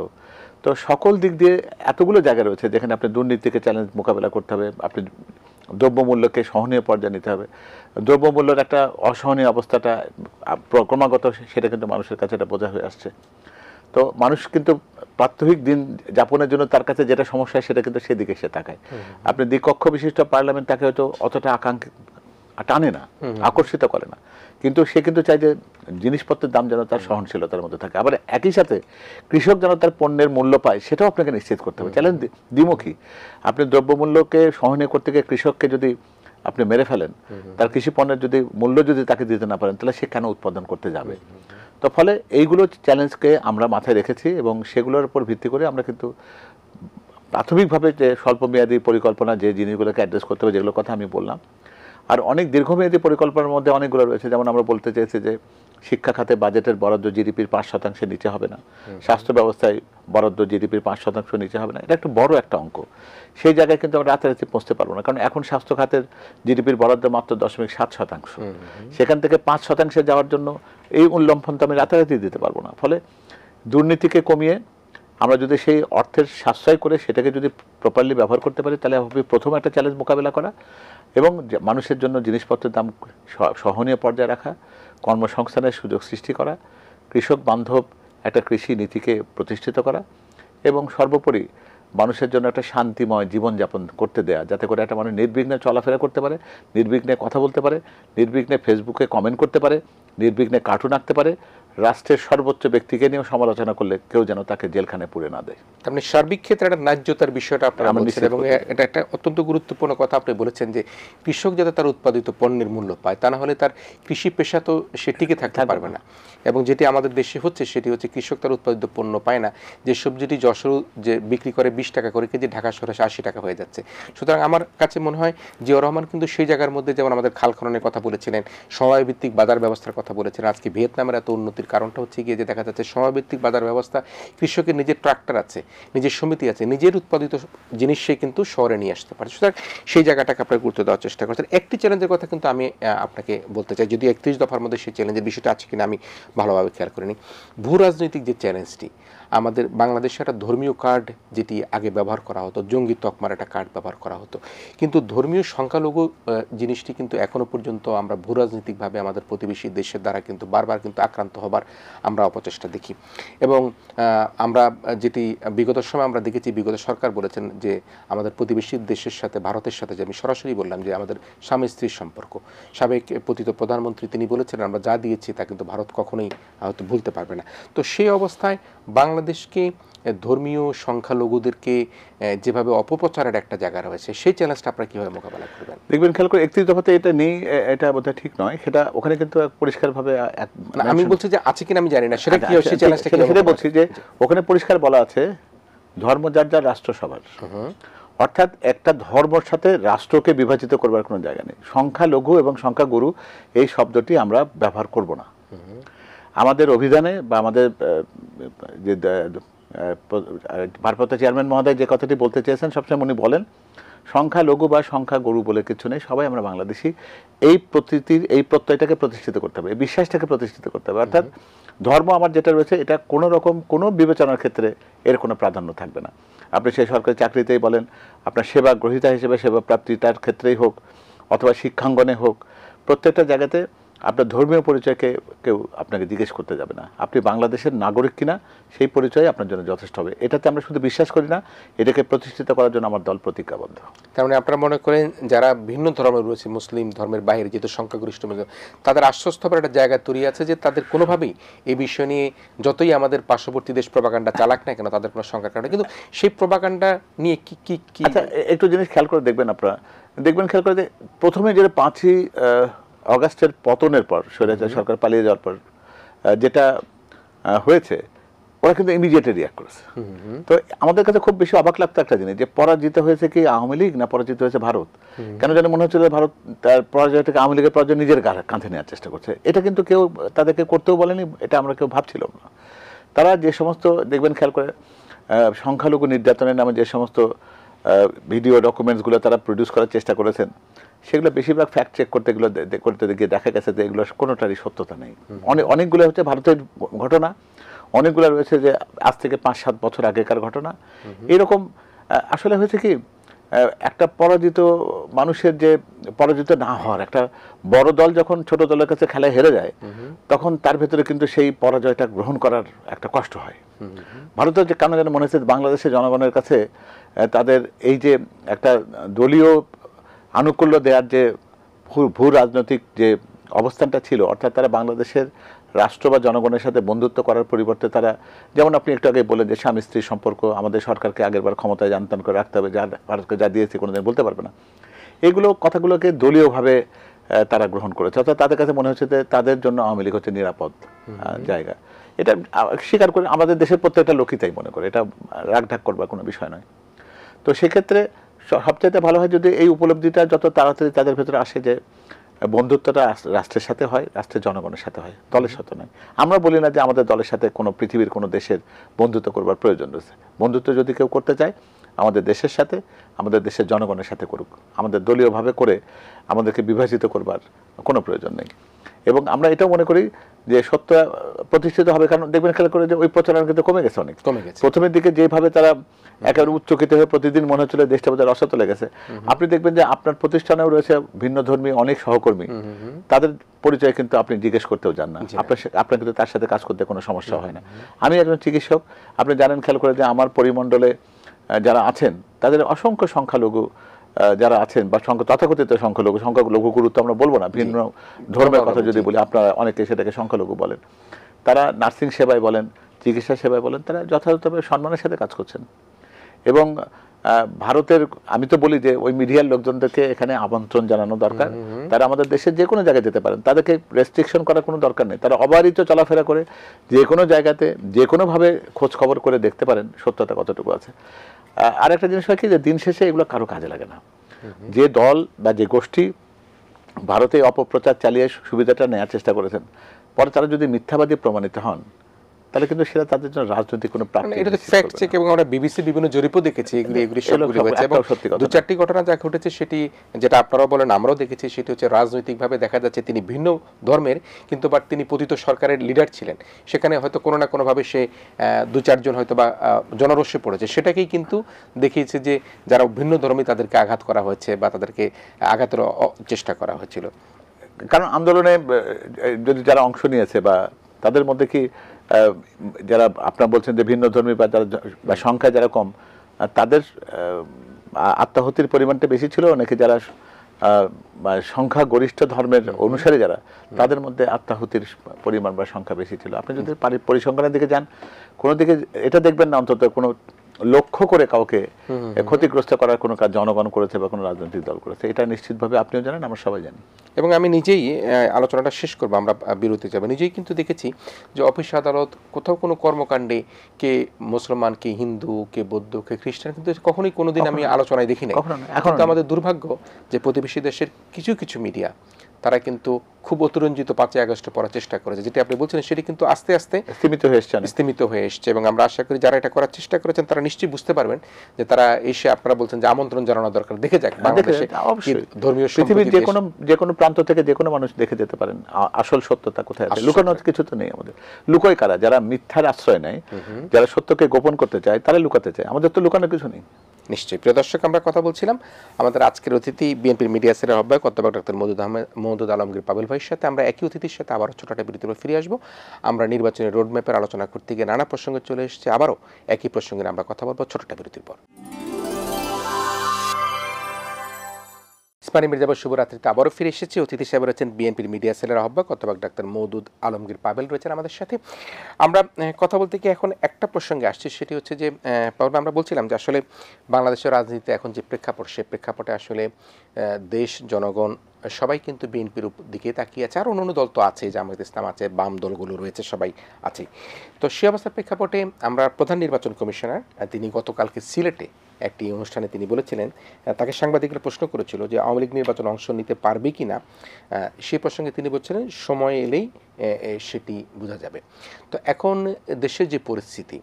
তো সকল দিক দিয়ে এতগুলো জায়গা রয়েছে যেখানে আপনি দুর্নীতিকে চ্যালেঞ্জ মোকাবেলা করতে হবে, আপনি দ্রব্যমূল্যকে সহনীয় পর্যায়ে নিতে হবে। দ্রব্যমূল্যের একটা অসহনীয় অবস্থাটা ক্রমাগত সেটা কিন্তু মানুষের কাছে এটা বোঝা হয়ে আসছে। তো মানুষ কিন্তু প্রাত্যহিক দিন যাপনের জন্য তার কাছে যেটা সমস্যা সেটা কিন্তু সেদিকে সে তাকায়। আপনি দ্বিকক্ষ বিশিষ্ট পার্লামেন্ট তাকে হয়তো অতটা টানে না, আকর্ষিত করে না, কিন্তু সে কিন্তু চায় যে জিনিসপত্রের দাম যেন তার সহনশীলতার মধ্যে থাকে। আবার একই সাথে কৃষক যেন তার পণ্যের মূল্য পায় সেটাও আপনাকে নিশ্চিত করতে হবে। চ্যালেঞ্জ দ্বিমুখী। আপনি দ্রব্যমূল্যকে সহনীয় করতে গিয়ে কৃষককে যদি আপনি মেরে ফেলেন, তার কৃষি পণ্যের যদি মূল্য যদি তাকে দিতে না পারেন, তাহলে সে কেন উৎপাদন করতে যাবে? তো ফলে এইগুলো চ্যালেঞ্জকে আমরা মাথায় রেখেছি, এবং সেগুলোর উপর ভিত্তি করে আমরা কিন্তু প্রাথমিকভাবে যে স্বল্পমেয়াদী পরিকল্পনা যে জিনিসগুলোকে অ্যাড্রেস করতে হবে, যেগুলোর কথা আমি বললাম, আর অনেক দীর্ঘমেয়াদী পরিকল্পনার মধ্যে অনেকগুলো রয়েছে, যেমন আমরা বলতে চেয়েছি যে শিক্ষা খাতে বাজেটের বরাদ্দ জিডিপির 5% নিচে হবে না, স্বাস্থ্য ব্যবস্থায় বরাদ্দ জিডিপির 5% নিচে হবে না। এটা একটা বড় একটা অঙ্ক। সেই জায়গায় কিন্তু আমরা রাতারাতি পৌঁছতে পারবো না, কারণ এখন স্বাস্থ্য খাতের জিডিপির বরাদ্দ মাত্র 0.7%। সেখান থেকে 5% যাওয়ার জন্য এই উল্লম্ফন তো আমি রাতারাতি দিতে পারবো না। ফলে দুর্নীতিকে কমিয়ে আমরা যদি সেই অর্থের সাশ্রয় করে সেটাকে যদি প্রপারলি ব্যবহার করতে পারি, তাহলে হবে প্রথম একটা চ্যালেঞ্জ মোকাবেলা করা এবং মানুষের জন্য জিনিসপত্রের দাম সহনীয় পর্যায়ে রাখা, কর্মসংস্থানের সুযোগ সৃষ্টি করা, কৃষক বান্ধব একটা কৃষি নীতিকে প্রতিষ্ঠিত করা এবং সর্বোপরি মানুষের জন্য একটা শান্তিময় জীবনযাপন করতে দেয়া, যাতে করে একটা মানুষ নির্বিঘ্নে চলাফেরা করতে পারে, নির্বিঘ্নে কথা বলতে পারে, নির্বিঘ্নে ফেসবুকে কমেন্ট করতে পারে, নির্বিঘ্নে কার্টুন আঁকতে পারে, রাষ্ট্রের সর্বোচ্চ ব্যক্তিকে নিয়েও সমালোচনা করলে কেউ যেন তাকে জেলখানে পুরে না দেয়। আপনি সার্বিক ক্ষেত্রে একটা ন্যায্যতার বিষয়টা আপনারা বলছেন এবং এটা একটা অত্যন্ত গুরুত্বপূর্ণ কথা আপনি বলেছেন যে কৃষক যাতে তার উৎপাদিত পণ্যের মূল্য পায়, তা না হলে তার কৃষি পেশা তো সে টিকে থাকতে পারবে না। এবং যেটি আমাদের দেশে হচ্ছে সেটি হচ্ছে কৃষক তার উৎপাদিত পণ্য পায় না, যে সবজিটি যশোর যে বিক্রি করে 20 টাকা করে কেজি, ঢাকা শহরে 80 টাকা হয়ে যাচ্ছে। সুতরাং আমার কাছে মনে হয় জিয়াউর রহমান কিন্তু সেই জায়গার মধ্যে, যেমন আমাদের খাল খননের কথা বলেছিলেন, সময়ভিত্তিক বাজার ব্যবস্থার কথা বলেছিলেন। আজকে ভিয়েতনামের এত উন্নতির কারণটা হচ্ছে গিয়ে যে দেখা যাচ্ছে সময়ভিত্তিক বাজার ব্যবস্থা, কৃষকের নিজের ট্রাক্টর আছে, নিজের সমিতি আছে, নিজের উৎপাদিত জিনিস সে কিন্তু শহরে নিয়ে আসতে পারে। সুতরাং সেই জায়গাটাকে আপনার গুরুত্ব দেওয়ার চেষ্টা করছেন। একটি চ্যালেঞ্জের কথা কিন্তু আমি আপনাকে বলতে চাই, যদি 31 দফার মধ্যে সেই চ্যালেঞ্জের বিষয়টা আছে কিনা আমি ভালোভাবে খেয়াল করিনি। ভূ রাজনৈতিক যে চ্যালেঞ্জটি, আমাদের বাংলাদেশে একটা ধর্মীয় কার্ড যেটি আগে ব্যবহার করা হতো, জঙ্গি তকমার একটা কার্ড ব্যবহার করা হতো, কিন্তু ধর্মীয় সংখ্যালঘু জিনিসটি কিন্তু এখনো পর্যন্ত আমরা ভূ রাজনৈতিকভাবে আমাদের প্রতিবেশী দেশের দ্বারা কিন্তু বারবার কিন্তু আক্রান্ত হবার আমরা অপচেষ্টা দেখি। এবং আমরা যেটি বিগত সময় আমরা দেখেছি, বিগত সরকার বলেছেন যে আমাদের প্রতিবেশী দেশের সাথে, ভারতের সাথে, যে আমি সরাসরি বললাম যে আমাদের স্বামী স্ত্রীর সম্পর্ক, সাবেক পতিত প্রধানমন্ত্রী তিনি বলেছেন আমরা যা দিয়েছি তা কিন্তু ভারত কখনোই হয়তো ভুলতে পারবে না। তো সেই অবস্থায় বাংলাদেশকে ধর্মীয় সংখ্যালঘুদেরকে যেভাবে অপপ্রচারের একটা জায়গা রয়েছে, সেই চ্যালেঞ্জটা আপনারা কীভাবে মোকাবেলা করবেন? দেখবেন খেয়াল করে 31 দফাতে এটা নেই, এটা বোধহয় ঠিক নয়। সেটা ওখানে কিন্তু পরিষ্কারভাবে আমি বলছি যে আছে কিনা আমি জানি না, সেটা কি সেই চ্যালেঞ্জটা কি? সেটা বলছি যে ওখানে পরিষ্কার বলা আছে ধর্ম যার যার, রাষ্ট্র সবার। অর্থাৎ একটা ধর্মের সাথে রাষ্ট্রকে বিভাজিত করবার কোনো জায়গা নেই। সংখ্যালঘু এবং সংখ্যাগুরু এই শব্দটি আমরা ব্যবহার করব না। আমাদের অভিধানে বা আমাদের যে ভারপ্রাপ্ত চেয়ারম্যান মহোদয় যে কথাটি বলতে চেয়েছেন সবসময় উনি বলেন সংখ্যালঘু বা সংখ্যাগুরু বলে কিছু নেই, সবাই আমরা বাংলাদেশি। এই প্রত্যয়টাকে প্রতিষ্ঠিত করতে হবে, এই বিশ্বাসটাকে প্রতিষ্ঠিত করতে হবে। অর্থাৎ ধর্ম আমার যেটা রয়েছে এটা কোনো রকম কোনো বিবেচনার ক্ষেত্রে এর কোনো প্রাধান্য থাকবে না। আপনি সেই সরকারি চাকরিতেই বলেন, আপনার সেবা গ্রহীতা হিসেবে সেবা প্রাপ্তিটার ক্ষেত্রেই হোক, অথবা শিক্ষাঙ্গনে হোক, প্রত্যেকটা জায়গাতে আপনার ধর্মীয় পরিচয়কে কেউ আপনাকে জিজ্ঞেস করতে যাবে না। আপনি বাংলাদেশের নাগরিক কিনা সেই পরিচয় আপনার জন্য যথেষ্ট হবে। এটাতে আমরা শুধু বিশ্বাস করি না, এটাকে প্রতিষ্ঠিত করার জন্য আমার দল প্রতিজ্ঞাবদ্ধ। তার মানে আপনারা মনে করেন যারা ভিন্ন ধর্মের রয়েছে, মুসলিম ধর্মের বাইরে যেহেতু সংখ্যাগরিষ্ঠ, তাদের আশ্বস্ত হবার একটা জায়গা তৈরি আছে যে তাদের কোনোভাবেই এই বিষয় নিয়ে যতই আমাদের পার্শ্ববর্তী দেশ প্রপাগান্ডা চালাক না কেন, তাদের কোনো সংখ্যার কারণে কিন্তু সেই প্রপাগান্ডা নিয়ে কি আচ্ছা, একটু জিনিস খেয়াল করে দেখবেন, আপনারা দেখবেন খেয়াল করে যে প্রথমে যে 5ই অগাস্টের পতনের পর, স্বৈরাচার সরকার পালিয়ে যাওয়ার পর যেটা হয়েছে, ওরা কিন্তু ইমিডিয়েটলি রিঅ্যাক্ট করেছে। তো আমাদের কাছে খুব বেশি অবাক লাগতো একটা জিনিস, যে পরাজিত হয়েছে কি আওয়ামী লীগ না পরাজিত হয়েছে ভারত। কেন জানি মনে হচ্ছিল ভারত তার পরাজয়টাকে আওয়ামী লীগের পরাজয় নিজের কাঁধে নেওয়ার চেষ্টা করছে। এটা কিন্তু কেউ তাদেরকে করতেও বলেনি, এটা আমরা কেউ ভাবছিলাম না। তারা যে সমস্ত দেখবেন খেয়াল করে সংখ্যালঘু নির্যাতনের নামে যে সমস্ত ভিডিও ডকুমেন্টসগুলো তারা প্রডিউস করার চেষ্টা করেছেন, সেগুলো বেশিরভাগ ফ্যাক্ট চেক করতে গিয়ে দেখা গেছে যে এগুলো কোনোটারই সত্যতা নেই। অনেকগুলো হচ্ছে ভারতের ঘটনা, অনেকগুলো রয়েছে যে আজ থেকে 5-7 বছর আগেকার ঘটনা। এরকম আসলে হয়েছে কি, একটা পরাজিত মানুষের যে পরাজিত না হওয়ার, একটা বড় দল যখন ছোট দলের কাছে খেলায় হেরে যায়, তখন তার ভেতরে কিন্তু সেই পরাজয়টা গ্রহণ করার একটা কষ্ট হয়। ভারতের যে কেন যেন মনে হচ্ছে বাংলাদেশের জনগণের কাছে তাদের এই যে একটা দলীয় আনুকূল্য দেওয়ার যে ভূ রাজনৈতিক যে অবস্থানটা ছিল, অর্থাৎ তারা বাংলাদেশের রাষ্ট্র বা জনগণের সাথে বন্ধুত্ব করার পরিবর্তে তারা, যেমন আপনি একটু আগে বলেন যে স্বামী স্ত্রীর সম্পর্ক, আমাদের সরকারকে আগেরবার ক্ষমতায় জানতাম করে রাখতে হবে, যা ভারতকে যা দিয়েছে কোনোদিন বলতে পারবে না, এগুলো কথাগুলোকে দলীয়ভাবে তারা গ্রহণ করেছে। অর্থাৎ তাদের কাছে মনে হচ্ছে যে তাদের জন্য আওয়ামী লীগ হচ্ছে নিরাপদ জায়গা। এটা স্বীকার করে আমাদের দেশের প্রত্যেকটা লোকই তাই মনে করে, এটা রাগঢাক করবার কোনো বিষয় নয়। তো সেক্ষেত্রে সবচাইতে ভালো হয় যদি এই উপলব্ধিটা যত তাড়াতাড়ি তাদের ভেতরে আসে যে বন্ধুত্বটা রাষ্ট্রের সাথে হয়, রাষ্ট্রের জনগণের সাথে হয়, দলের সাথে নয়। আমরা বলি না যে আমাদের দলের সাথে কোনো পৃথিবীর কোনো দেশের বন্ধুত্ব করবার প্রয়োজন রয়েছে। বন্ধুত্ব যদি কেউ করতে চায় আমাদের দেশের সাথে, আমাদের দেশের জনগণের সাথে করুক। আমাদের দলীয়ভাবে করে আমাদেরকে বিভাজিত করবার কোনো প্রয়োজন নেই। এবং আমরা এটাও মনে করি যে সত্য প্রতিষ্ঠিত হবে, কারণ দেখবেন খেয়াল করে যে ওই প্রচারণা কিন্তু কমে গেছে অনেক। কমে গেছে। প্রথমের দিকে যেভাবে তারা একেবারে উচ্চকিত হয়ে প্রতিদিন মনে হচ্ছিল দেশটা বোধহয় রসাতলে গেছে, আপনি দেখবেন যে আপনার প্রতিষ্ঠানেও রয়েছে ভিন্ন ধর্মী অনেক সহকর্মী, তাদের পরিচয় কিন্তু আপনি জিজ্ঞেস করতেও যান না, আপনার কিন্তু তার সাথে কাজ করতে কোনো সমস্যা হয় না। আমি একজন চিকিৎসক, আপনি জানেন খেয়াল করে যে আমার পরিমণ্ডলে যারা আছেন তাদের অসংখ্য সংখ্যালঘু যারা আছেন বা তথাকথিত সংখ্যালঘু গুরুত্ব আমরা বলবো না, ভিন্ন ধর্মের কথা যদি বলি, আপনারা অনেকে সেটাকে সংখ্যালঘু বলেন, তারা নার্সিং সেবায় বলেন, চিকিৎসা সেবায় বলেন, তারা যথাযথভাবে সম্মানের সাথে কাজ করছেন। এবং ভারতের, আমি তো বলি যে ওই মিডিয়ার লোকজনদেরকে এখানে আমন্ত্রণ জানানো দরকার। তারা আমাদের দেশের যে কোনো জায়গায় যেতে পারেন, তাদেরকে রেস্ট্রিকশন করার কোনো দরকার নেই। তারা অবারিত চলাফেরা করে যে কোনো জায়গাতে যে কোনোভাবে খোঁজ খবর করে দেখতে পারেন সত্যতা কতটুকু আছে। আর একটা জিনিস হয় কি, যে দিন শেষে এগুলো কারো কাজে লাগে না। যে দল বা যে গোষ্ঠী ভারতে অপপ্রচার চালিয়ে সুবিধাটা নেওয়ার চেষ্টা করেছেন, পরে তারা যদি মিথ্যাবাদী প্রমাণিত হন, তাহলে কিন্তু সেটা তাদের জন্য রাজনৈতিক কোনো প্রাপ্তি। এটা তো ফ্যাক্ট চেক, এবং আমরা বিবিসি বিভিন্ন জরিপও দেখেছি এগুলি সবগুলি হয়েছে। এবং দু চারটি ঘটনা যা ঘটেছে সেটি, যেটা আপনারাও বলেন আমরাও দেখেছি, সেটি হচ্ছে রাজনৈতিকভাবে দেখা যাচ্ছে তিনি ভিন্ন ধর্মের, কিন্তু বাট তিনি পতিত সরকারের লিডার ছিলেন। সেখানে হয়তো কোনো না কোনোভাবে সে দু চারজন হয়তো বা জনরোষে পড়েছে, সেটাকেই কিন্তু দেখিয়েছে যে যারা ভিন্ন ধর্মী তাদেরকে আঘাত করা হয়েছে বা তাদেরকে আঘাতের চেষ্টা করা হয়েছিল। কারণ আন্দোলনে যদি যারা অংশ নিয়েছে বা তাদের মধ্যে কি যারা আপনারা বলছেন যে ভিন্ন ধর্মী বা যারা বা সংখ্যায় যারা কম, তাদের আত্মাহুতির পরিমাণটা বেশি ছিল নাকি যারা সংখ্যা গরিষ্ঠ ধর্মের অনুসারী যারা, তাদের মধ্যে আত্মাহুতির পরিমাণ বা সংখ্যা বেশি ছিল? আপনি যদি পরিসংখ্যানের দিকে যান, কোনো দিকে এটা দেখবেন না অন্তত কোনো লক্ষ্য করে কাউকে ক্ষতিগ্রস্ত করার কোনো কাজ জনগণ করেছে বা কোনো রাজনৈতিক দল করেছে, এটা নিশ্চিতভাবে আপনিও জানেন, আমরা সবাই জানি। এবং আমি নিজেই আলোচনাটা শেষ করবো, আমরা বিরতি যাবো, নিজেই কিন্তু দেখেছি যে অফিস আদালত কোথাও কোনো কর্মকাণ্ডে কে মুসলমান, কে হিন্দু, কে বৌদ্ধ, কে খ্রিস্টান, কিন্তু কখনোই কোনোদিন আমি আলোচনায় দেখি নাই। এখন আমাদের দুর্ভাগ্য যে প্রতিবেশী দেশের কিছু কিছু মিডিয়া তারা কিন্তু খুব অতিরঞ্জিত 5ই আগস্ট পড়ার চেষ্টা করেছে, যেটি আপনি বলছিলেন সেটি কিন্তু আস্তে আস্তে স্তীমিত হয়ে এসছে। এবং আমরা আশা করি যারা এটা করার চেষ্টা করেছেন তারা নিশ্চয়ই বুঝতে পারবেন যে তারা এসে, আপনারা বলছেন যে আমন্ত্রণ জানানো দরকার, দেখে যাক বাংলাদেশে ধর্মীয় পৃথিবীর যে কোনো প্রান্ত থেকে যে কোনো মানুষ দেখে যেতে পারেন আসল সত্যতা কোথায় আছে। লুকানোর কিছু তো নেই আমাদের। লুকোয় কারা? যারা মিথ্যার আশ্রয় নেয়, যারা সত্যকে গোপন করতে চায়, তারা লুকাতে চায়। আমাদের তো লুকানোর কিছু নেই। নিশ্চয়ই। প্রিয় দর্শক, আমরা কথা বলছিলাম আমাদের আজকের অতিথি বিএনপির মিডিয়া সেলের আহ্বায়ক অধ্যাপক ডক্টর মওদুদ আলমগীর পাবেল ভাইয়ের সাথে। আমরা একই অতিথির সাথে আবারও ছোট একটা বিরতির পর ফিরে আসবো। আমরা নির্বাচনী রোডম্যাপের আলোচনা করতে গিয়ে নানা প্রসঙ্গে চলে এসেছি, আবারও একই প্রসঙ্গে আমরা কথা বলবো ছোটটা বিরতির পর। ইসমানী মির্জাপুর শুভরাত্রিতে আবারও ফিরে এসেছি। অতিথি সাহেব রয়েছেন বিএনপির মিডিয়া সেলের আহ্বায়ক অধ্যাপক ডাক্তার মওদুদ আলমগীর পাবেল রয়েছেন আমাদের সাথে। আমরা কথা বলতে গিয়ে এখন একটা প্রসঙ্গে আসছি, সেটি হচ্ছে যে পাবেল, আমরা বলছিলাম যে আসলে বাংলাদেশের রাজনীতিতে এখন যে প্রেক্ষাপট, সেই প্রেক্ষাপটে আসলে দেশ, জনগণ সবাই কিন্তু বিএনপির দিকে তাকিয়ে আছে। আর অন্য দল তো আছে, জামায়াত ইসলাম আছে, বাম দলগুলো রয়েছে, সবাই আছে। তো সে অবস্থার প্রেক্ষাপটে আমরা প্রধান নির্বাচন কমিশনার তিনি গতকালকে সিলেটে একটি অনুষ্ঠানে তিনি বলেছিলেন, তাকে সাংবাদিকরা প্রশ্ন করেছিল যে আওয়ামী লীগ নির্বাচন অংশ নিতে পারবে কি না, সেই প্রসঙ্গে তিনি বলছিলেন সময় এলেই সেটি বোঝা যাবে। তো এখন দেশের যে পরিস্থিতি,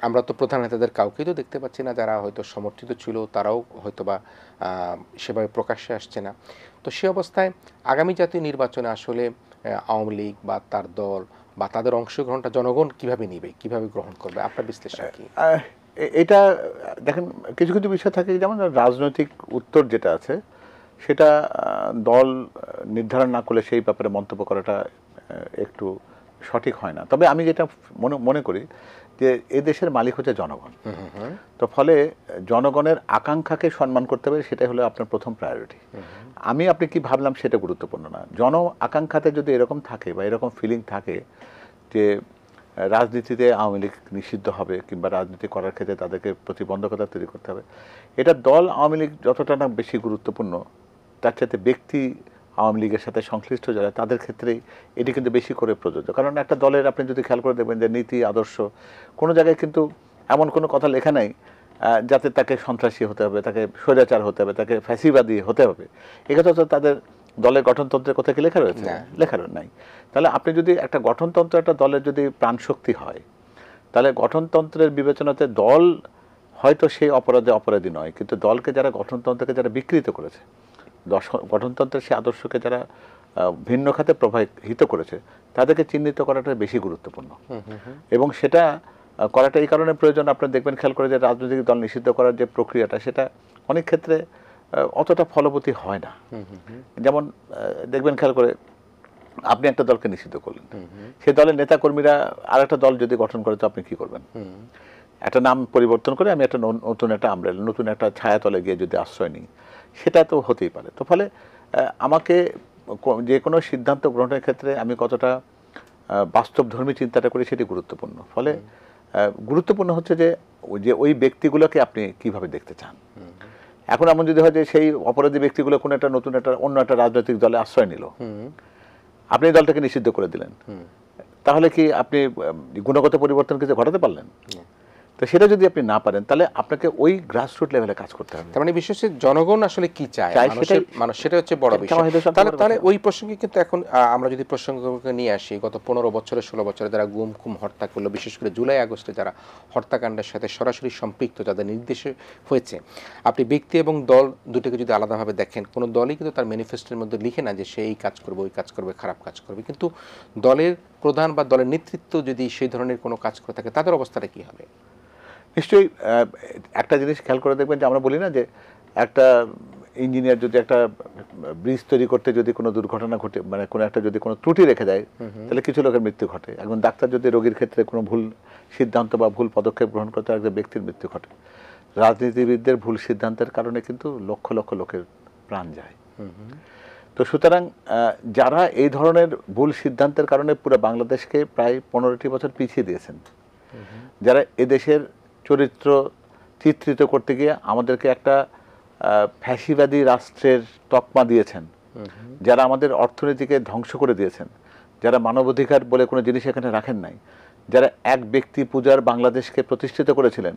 আমরা তো প্রধান নেতাদের কাউকেই তো দেখতে পাচ্ছি না, যারা হয়তো সমর্থিত ছিল তারাও হয়তো বা সেভাবে প্রকাশ্যে আসছে না। তো সে অবস্থায় আগামী জাতীয় নির্বাচনে আসলে আওয়ামী লীগ বা তার দল বা তাদের অংশগ্রহণটা জনগণ কিভাবে নিবে, কিভাবে গ্রহণ করবে, আপনার বিশ্লেষণ কি? এটা দেখেন, কিছু কিছু বিষয় থাকে, যেমন রাজনৈতিক উত্তর যেটা আছে সেটা দল নির্ধারণ না করলে সেই ব্যাপারে মন্তব্য করাটা একটু সঠিক হয় না। তবে আমি যেটা মনে করি যে এ দেশের মালিক হচ্ছে জনগণ। তো ফলে জনগণের আকাঙ্ক্ষাকে সম্মান করতে হবে, সেটাই হলো আপনার প্রথম প্রায়োরিটি। আপনি কি ভাবলাম সেটা গুরুত্বপূর্ণ না। জন আকাঙ্ক্ষাতে যদি এরকম থাকে বা এরকম ফিলিং থাকে যে রাজনীতিতে আওয়ামী লীগ নিষিদ্ধ হবে কিংবা রাজনীতি করার ক্ষেত্রে তাদেরকে প্রতিবন্ধকতা তৈরি করতে হবে, এটা দল আওয়ামী লীগ যতটা না বেশি গুরুত্বপূর্ণ, তার সাথে ব্যক্তি আওয়ামী লীগের সাথে সংশ্লিষ্ট যারা, তাদের ক্ষেত্রেই এটি কিন্তু বেশি করে প্রযোজ্য। কারণ একটা দলের আপনি যদি খেয়াল করে দেখবেন যে নীতি আদর্শ কোনো জায়গায় কিন্তু এমন কোনো কথা লেখা নাই যাতে তাকে সন্ত্রাসী হতে হবে, তাকে স্বৈরাচার হতে হবে, তাকে ফ্যাসিবাদী হতে হবে, এক্ষেত্রে তো তাদের দলের গঠনতন্ত্রের কথা কি লেখা রয়েছে? লেখা নাই। তাহলে আপনি যদি একটা গঠনতন্ত্র একটা দলের যদি প্রাণশক্তি হয়, তাহলে গঠনতন্ত্রের বিবেচনাতে দল হয়তো সেই অপরাধী নয়, কিন্তু দলকে যারা গঠনতন্ত্রকে যারা বিকৃত করেছে, গঠনতন্ত্রের সেই আদর্শকে যারা ভিন্ন খাতে প্রবাহিত করেছে, তাদেরকে চিহ্নিত করাটা বেশি গুরুত্বপূর্ণ। এবং সেটা করাটা এই কারণে প্রয়োজন, আপনারা দেখবেন খেয়াল করে যে রাজনৈতিক দল নিষিদ্ধ করার যে প্রক্রিয়াটা, সেটা অনেক ক্ষেত্রে অতটা ফলবতী হয় না। যেমন দেখবেন খেয়াল করে, আপনি একটা দলকে নিষিদ্ধ করলেন, সেই দলের নেতাকর্মীরা আর একটা দল যদি গঠন করে, তো আপনি কি করবেন? একটা নাম পরিবর্তন করে আমি একটা নতুন একটা আমব্রেলা, নতুন একটা ছায়াতলে গিয়ে যদি আশ্রয় নিই, সেটা তো হতেই পারে। তো ফলে আমাকে যে কোনো সিদ্ধান্ত গ্রহণের ক্ষেত্রে আমি কতটা বাস্তবধর্মী চিন্তাটা করি, সেটি গুরুত্বপূর্ণ। ফলে গুরুত্বপূর্ণ হচ্ছে যে ওই ব্যক্তিগুলোকে আপনি কিভাবে দেখতে চান। এখন এমন যদি হয় যে সেই অপরাধী ব্যক্তিগুলো কোনো একটা নতুন একটা অন্য একটা রাজনৈতিক দলে আশ্রয় নিল, আপনি দলটাকে নিষিদ্ধ করে দিলেন, তাহলে কি আপনি গুণগত পরিবর্তন কিছু ঘটাতে পারলেন? তো সেটা যদি আপনি না পারেন, তাহলে আপনাকে ওই গ্রাসরুট লেভেলে কাজ করতে হবে। তার মানে বিশেষ করে জনগণ আসলে কি চায়, মানুষ, সেটা হচ্ছে বড় বিষয়। তাহলে ওই প্রসঙ্গে কিন্তু এখন আমরা যদি প্রসঙ্গকে নিয়ে আসি, গত 15 বছরে 16 বছরে যারা গুম খুম হত্যা করলো, বিশেষ করে জুলাই আগস্টে যারা হত্যাকাণ্ডের সাথে সরাসরি সম্পৃক্ত, যাদের নির্দেশে হয়েছে, আপনি ব্যক্তি এবং দল দুটোকে যদি আলাদাভাবে দেখেন, কোনো দলই কিন্তু তার ম্যানিফেস্টোর মধ্যে লিখে না যে সে এই কাজ করবে, ওই কাজ করবে, খারাপ কাজ করবে। কিন্তু দলের প্রধান বা দলের নেতৃত্ব যদি সেই ধরনের কোনো কাজ করে থাকে, তাদের অবস্থাটা কি হবে? নিশ্চয়ই একটা জিনিস খেয়াল করে দেখবেন যে আমরা বলি না যে একটা ইঞ্জিনিয়ার যদি একটা ব্রিজ তৈরি করতে যদি কোনো দুর্ঘটনা ঘটে, মানে কোনো একটা যদি কোনো ত্রুটি রেখে দেয়, তাহলে কিছু লোকের মৃত্যু ঘটে। একজন ডাক্তার যদি রোগীর ক্ষেত্রে কোনো ভুল সিদ্ধান্ত বা ভুল পদক্ষেপ গ্রহণ করতে একজন ব্যক্তির মৃত্যু ঘটে। রাজনীতিবিদদের ভুল সিদ্ধান্তের কারণে কিন্তু লক্ষ লক্ষ লোকের প্রাণ যায়। তো সুতরাং যারা এই ধরনের ভুল সিদ্ধান্তের কারণে পুরো বাংলাদেশকে প্রায় 15টি বছর পিছিয়ে দিয়েছেন, যারা এদেশের চরিত্র চিত্রিত করতে গিয়ে আমাদেরকে একটা ফ্যাসিবাদী রাষ্ট্রের তকমা দিয়েছেন, যারা আমাদের অর্থনীতিকে ধ্বংস করে দিয়েছেন, যারা মানবাধিকার বলে কোনো জিনিস এখানে রাখেন নাই, যারা এক ব্যক্তি পূজার বাংলাদেশকে প্রতিষ্ঠিত করেছিলেন,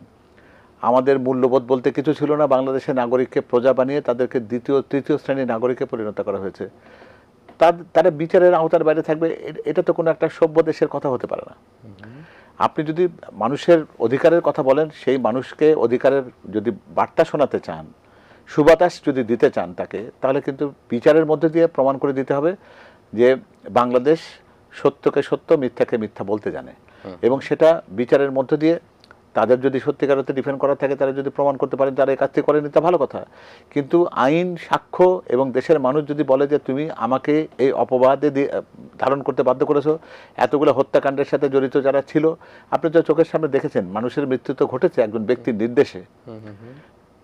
আমাদের মূল্যবোধ বলতে কিছু ছিল না, বাংলাদেশের নাগরিককে প্রজা বানিয়ে তাদেরকে দ্বিতীয় তৃতীয় শ্রেণীর নাগরিকে পরিণত করা হয়েছে। তারা বিচারের আওতার বাইরে থাকবে, এটা তো কোনো একটা সভ্য দেশের কথা হতে পারে না। আপনি যদি মানুষের অধিকারের কথা বলেন, সেই মানুষকে অধিকারের যদি বার্তা শোনাতে চান, সুবাতাস যদি দিতে চান তাকে, তাহলে কিন্তু বিচারের মধ্যে দিয়ে প্রমাণ করে দিতে হবে যে বাংলাদেশ সত্যকে সত্য, মিথ্যাকে মিথ্যা বলতে জানে। এবং সেটা বিচারের মধ্য দিয়ে তাদের যদি সত্যিকার অর্থে ডিফেন্ড করা থাকে, তারা যদি প্রমাণ করতে পারেন তারা এই কাজটি করেনি, তা ভালো কথা। কিন্তু আইন, সাক্ষ্য এবং দেশের মানুষ যদি বলে যে তুমি আমাকে এই অপবাদে ধারণ করতে বাধ্য করেছো, এতগুলো হত্যাকাণ্ডের সাথে জড়িত যারা ছিল, আপনি তো চোখের সামনে দেখেছেন মানুষের মৃত্যু তো ঘটেছে একজন ব্যক্তির নির্দেশে।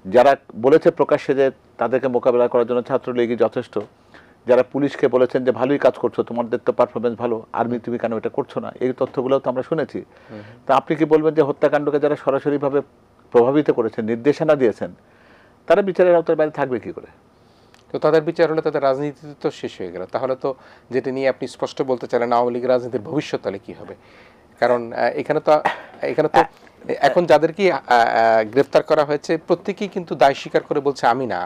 যারা বলেছে প্রকাশ্যে যে তাদেরকে মোকাবেলা করার জন্য ছাত্রলীগই যথেষ্ট, যারা পুলিশকে বলেছেন যে ভালোই কাজ করছো, তোমাদের তো পারফরমেন্স ভালো, আর্মি তুমি কেন এটা করছো না, এই তথ্যগুলোও তো আমরা শুনেছি। তা আপনি কি বলবেন যে হত্যাকাণ্ডকে যারা সরাসরিভাবে প্রভাবিত করেছেন, নির্দেশনা দিয়েছেন, তারা বিচারের আওতার বাইরে থাকবে কি করে? তো তাদের বিচার হলে তাদের রাজনীতি তো শেষ হয়ে গেল। তাহলে তো যেটা নিয়ে আপনি স্পষ্ট বলতে চাইলেন আওয়ামী লীগের রাজনীতির ভবিষ্যৎ তাহলে কি হবে? কারণ এখানে তো এখন যাদেরকে গ্রেফতার করা হয়েছে প্রত্যেকেই কিন্তু দায় স্বীকার করে বলছে আমি না,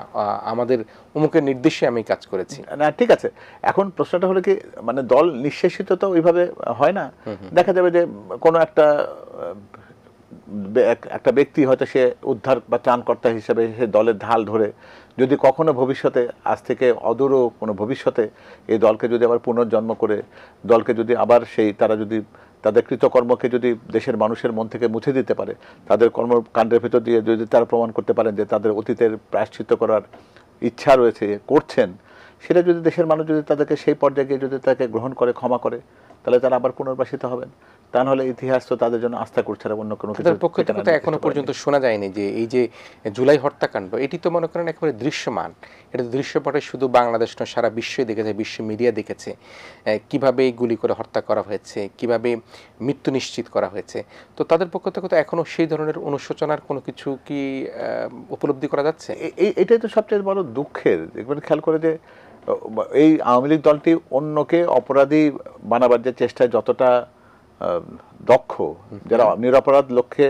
আমাদের অমুকের নির্দেশে আমি কাজ করেছি। না, ঠিক আছে। এখন প্রশ্নটা হলো কি, মানে দল নিঃশেষিত তো ওইভাবে হয় না। দেখা যাবে যে কোনো একটা ব্যক্তি হয়তো সে উদ্ধার বা ত্রাণকর্তা হিসেবে সে দলের ঢাল ধরে, যদি কখনো ভবিষ্যতে, আজ থেকে অদূরও কোনো ভবিষ্যতে এই দলকে যদি আবার পুনর্জন্ম করে, দলকে যদি আবার তারা যদি তাদের কৃতকর্মকে যদি দেশের মানুষের মন থেকে মুছে দিতে পারে, তাদের কর্মকাণ্ডের ভেতর দিয়ে যদি তারা প্রমাণ করতে পারেন যে তাদের অতীতের প্রায়শ্চিত্ত করার ইচ্ছা রয়েছে, করছেন, সেটা যদি দেশের মানুষ যদি তাদেরকে সেই পর্যায়ে গিয়ে যদি তাকে গ্রহণ করে, ক্ষমা করে, তাহলে তারা আবার পুনর্বাসিত হবেন। তা নাহলে ইতিহাস তো তাদের জন্য আস্থা করছে না, অন্য কোনো কিছুর পক্ষে তো এখনো পর্যন্ত শোনা যায়নি যে এই যে জুলাই হত্যাকাণ্ড, এটি তো মনে করেন একেবারে দৃশ্যমান। এটা দৃশ্যপটে শুধু বাংলাদেশ নয়, সারা বিশ্বই দেখেছে, বিশ্ব মিডিয়া দেখেছে কিভাবে গুলি করে হত্যা করা হয়েছে, কিভাবে মৃত্যু নিশ্চিত করা হয়েছে। তো তাদের পক্ষ থেকে তো এখনো সেই ধরনের অনুশোচনার কোনো কিছু কি উপলব্ধি করা যাচ্ছে? এটাই তো সবচেয়ে বড় দুঃখের। একবার খেয়াল করে যে এই আওয়ামী লীগ দলটি অন্যকে অপরাধী বানাবার যে চেষ্টায় যতটা দক্ষ, যারা নিরপরাধ লক্ষ্যে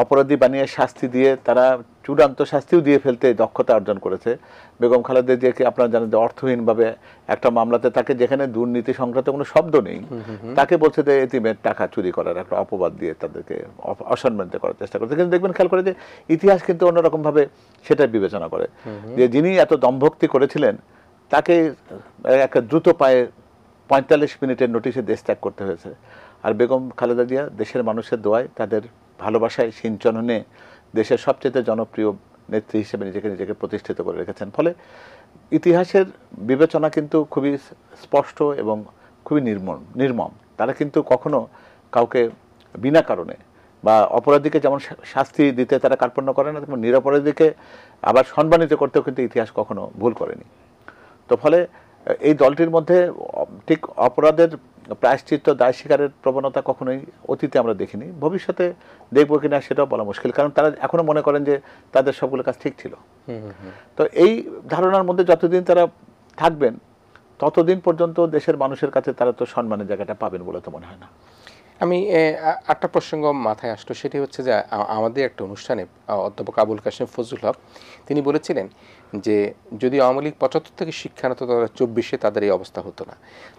অপরাধী বানিয়ে শাস্তি দিয়ে তারা চূড়ান্ত শাস্তিও দিয়ে ফেলতে দক্ষতা অর্জন করেছে। বেগম খালেদা জিয়াকে আপনারা জানেন যে অর্থহীনভাবে একটা মামলাতে তাকে, যেখানে দুর্নীতি সংক্রান্ত কোনো শব্দ নেই, তাকে বলছে যে এতিমের টাকা চুরি করার একটা অপবাদ দিয়ে তাদেরকে অসম্মানিত করার চেষ্টা করছে। কিন্তু দেখবেন, খেয়াল করে যে ইতিহাস কিন্তু অন্যরকম ভাবে সেটা বিবেচনা করে, যে যিনি এত দম্ভক্তি করেছিলেন তাকে একটা দ্রুত পায়ে 45 মিনিটের নোটিশে দেশ ত্যাগ করতে হয়েছে। আর বেগম খালেদা জিয়া দেশের মানুষের দোয়ায়, তাদের ভালোবাসায়, সিঞ্চনে দেশের সবচেয়ে জনপ্রিয় নেত্রী হিসেবে নিজেকে প্রতিষ্ঠিত করে রেখেছেন। ফলে ইতিহাসের বিবেচনা কিন্তু খুবই স্পষ্ট এবং খুবই নির্মম। তারা কিন্তু কখনো কাউকে বিনা কারণে বা অপরাধীকে যেমন শাস্তি দিতে তারা কার্পণ্য করে না, তেমন নিরপরাধীকে আবার সম্মানিত করতেও কিন্তু ইতিহাস কখনো ভুল করেনি। তো ফলে এই দলটির মধ্যে ঠিক অপরাধের প্রায়শ্চিত্ত, দায় স্বীকারের প্রবণতা কখনোই অতীতে আমরা দেখিনি। ভবিষ্যতে দেখবো কিনা সেটাও বলা মুশকিল, কারণ তারা এখনো মনে করেন যে তাদের সবগুলো কাজ ঠিক ছিল। তো এই ধারণার মধ্যে যতদিন তারা থাকবেন, ততদিন পর্যন্ত দেশের মানুষের কাছে তারা তো সম্মানের জায়গাটা পাবেন বলে তো মনে হয় না। আমি একটা প্রসঙ্গ মাথায় আসলো, সেটি হচ্ছে যে আমাদের একটা অনুষ্ঠানে অধ্যাপক আবুল কাশেম ফজলুল হক তিনি বলেছিলেন যে যদি আওয়ামী লীগ 75 থেকে শিক্ষা নিত, তারা 24-এ তাদের এই অবস্থা হতো না।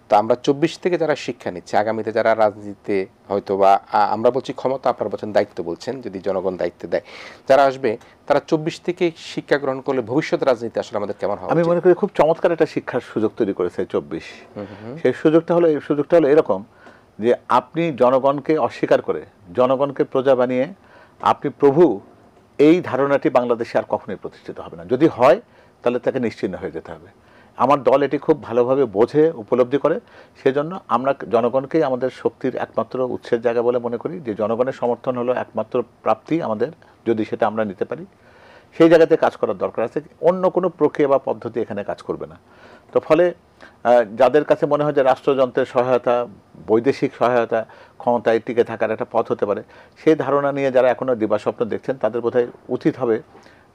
তো আমরা 24 থেকে যারা শিক্ষা নিচ্ছে, আগামীতে যারা রাজনীতিতে হয়তো বা আমরা বলছি ক্ষমতা, আপনারা বলছেন দায়িত্ব, বলছেন যদি জনগণ দায়িত্ব দেয়, যারা আসবে তারা 24 থেকে শিক্ষা গ্রহণ করলে ভবিষ্যৎ রাজনীতি আসলে আমাদের কেমন হবে? আমি মনে করি খুব চমৎকার একটা শিক্ষার সুযোগ তৈরি করেছে 24। সেই সুযোগটা হলো এরকম যে আপনি জনগণকে অস্বীকার করে জনগণকে প্রজা বানিয়ে আপনি প্রভু, এই ধারণাটি বাংলাদেশে আর কখনোই প্রতিষ্ঠিত হবে না। যদি হয় তাহলে তাকে নিশ্চিহ্ন হয়ে যেতে হবে। আমার দল এটি খুব ভালোভাবে বোঝে, উপলব্ধি করে। সেজন্য আমরা জনগণকেই আমাদের শক্তির একমাত্র উৎসের জায়গা বলে মনে করি, যে জনগণের সমর্থন হলো একমাত্র প্রাপ্তি আমাদের, যদি সেটা আমরা নিতে পারি। সেই জায়গাতে কাজ করার দরকার আছে, অন্য কোনো প্রক্রিয়া বা পদ্ধতি এখানে কাজ করবে না। তো ফলে যাদের কাছে মনে হয় যে রাষ্ট্রযন্ত্রের সহায়তা, বৈদেশিক সহায়তা ক্ষমতায় টিকে থাকার একটা পথ হতে পারে, সেই ধারণা নিয়ে যারা এখনো দিবাস্বপ্ন দেখছেন, তাদের বোধহয় উচিত হবে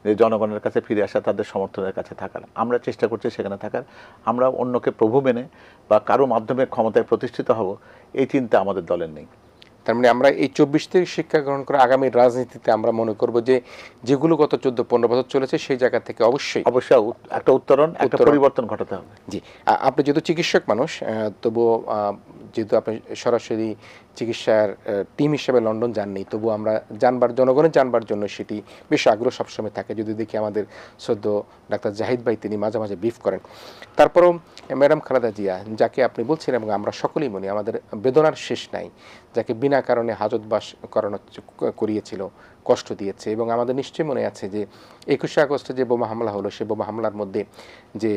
যে জনগণের কাছে ফিরে আসা, তাদের সমর্থনের কাছে থাকার। আমরা চেষ্টা করছি সেখানে থাকার। আমরা অন্যকে প্রভু মেনে বা কারো মাধ্যমে ক্ষমতায় প্রতিষ্ঠিত হব, এই চিন্তা আমাদের দলের নেই। তার মানে আমরা এই 24 থেকে শিক্ষা গ্রহণ করে আগামী রাজনীতিতে আমরা মনে করব যে যেগুলো গত 14-15 বছর চলেছে সেই জায়গা থেকে অবশ্যই একটা উত্তরণ, একটা পরিবর্তন ঘটাতে হবে। জি, আপনি যেহেতু চিকিৎসক মানুষ, তবুও যেহেতু আপনি সরাসরি চিকিৎসার টিম হিসেবে লন্ডন যাননি, তবু আমরা জনগণের জানবার জন্য সেটি বেশ আগ্রহ সবসময় থাকে। যদি দেখি আমাদের সদ্য ডাক্তার জাহিদ ভাই তিনি মাঝে মাঝে ব্রিফ করেন। তারপরও ম্যাডাম খালেদা জিয়া, যাকে আপনি বলছেন এবং আমরা সকলেই মনে, আমাদের বেদনার শেষ নাই, যাকে বিনা কারণে হাজতবাস করিয়েছিল, কষ্ট দিয়েছে, এবং আমাদের নিশ্চয়ই মনে আছে যে 21শে আগস্টে যে বোমা হামলা হলো, সেই বোমা হামলার মধ্যে যে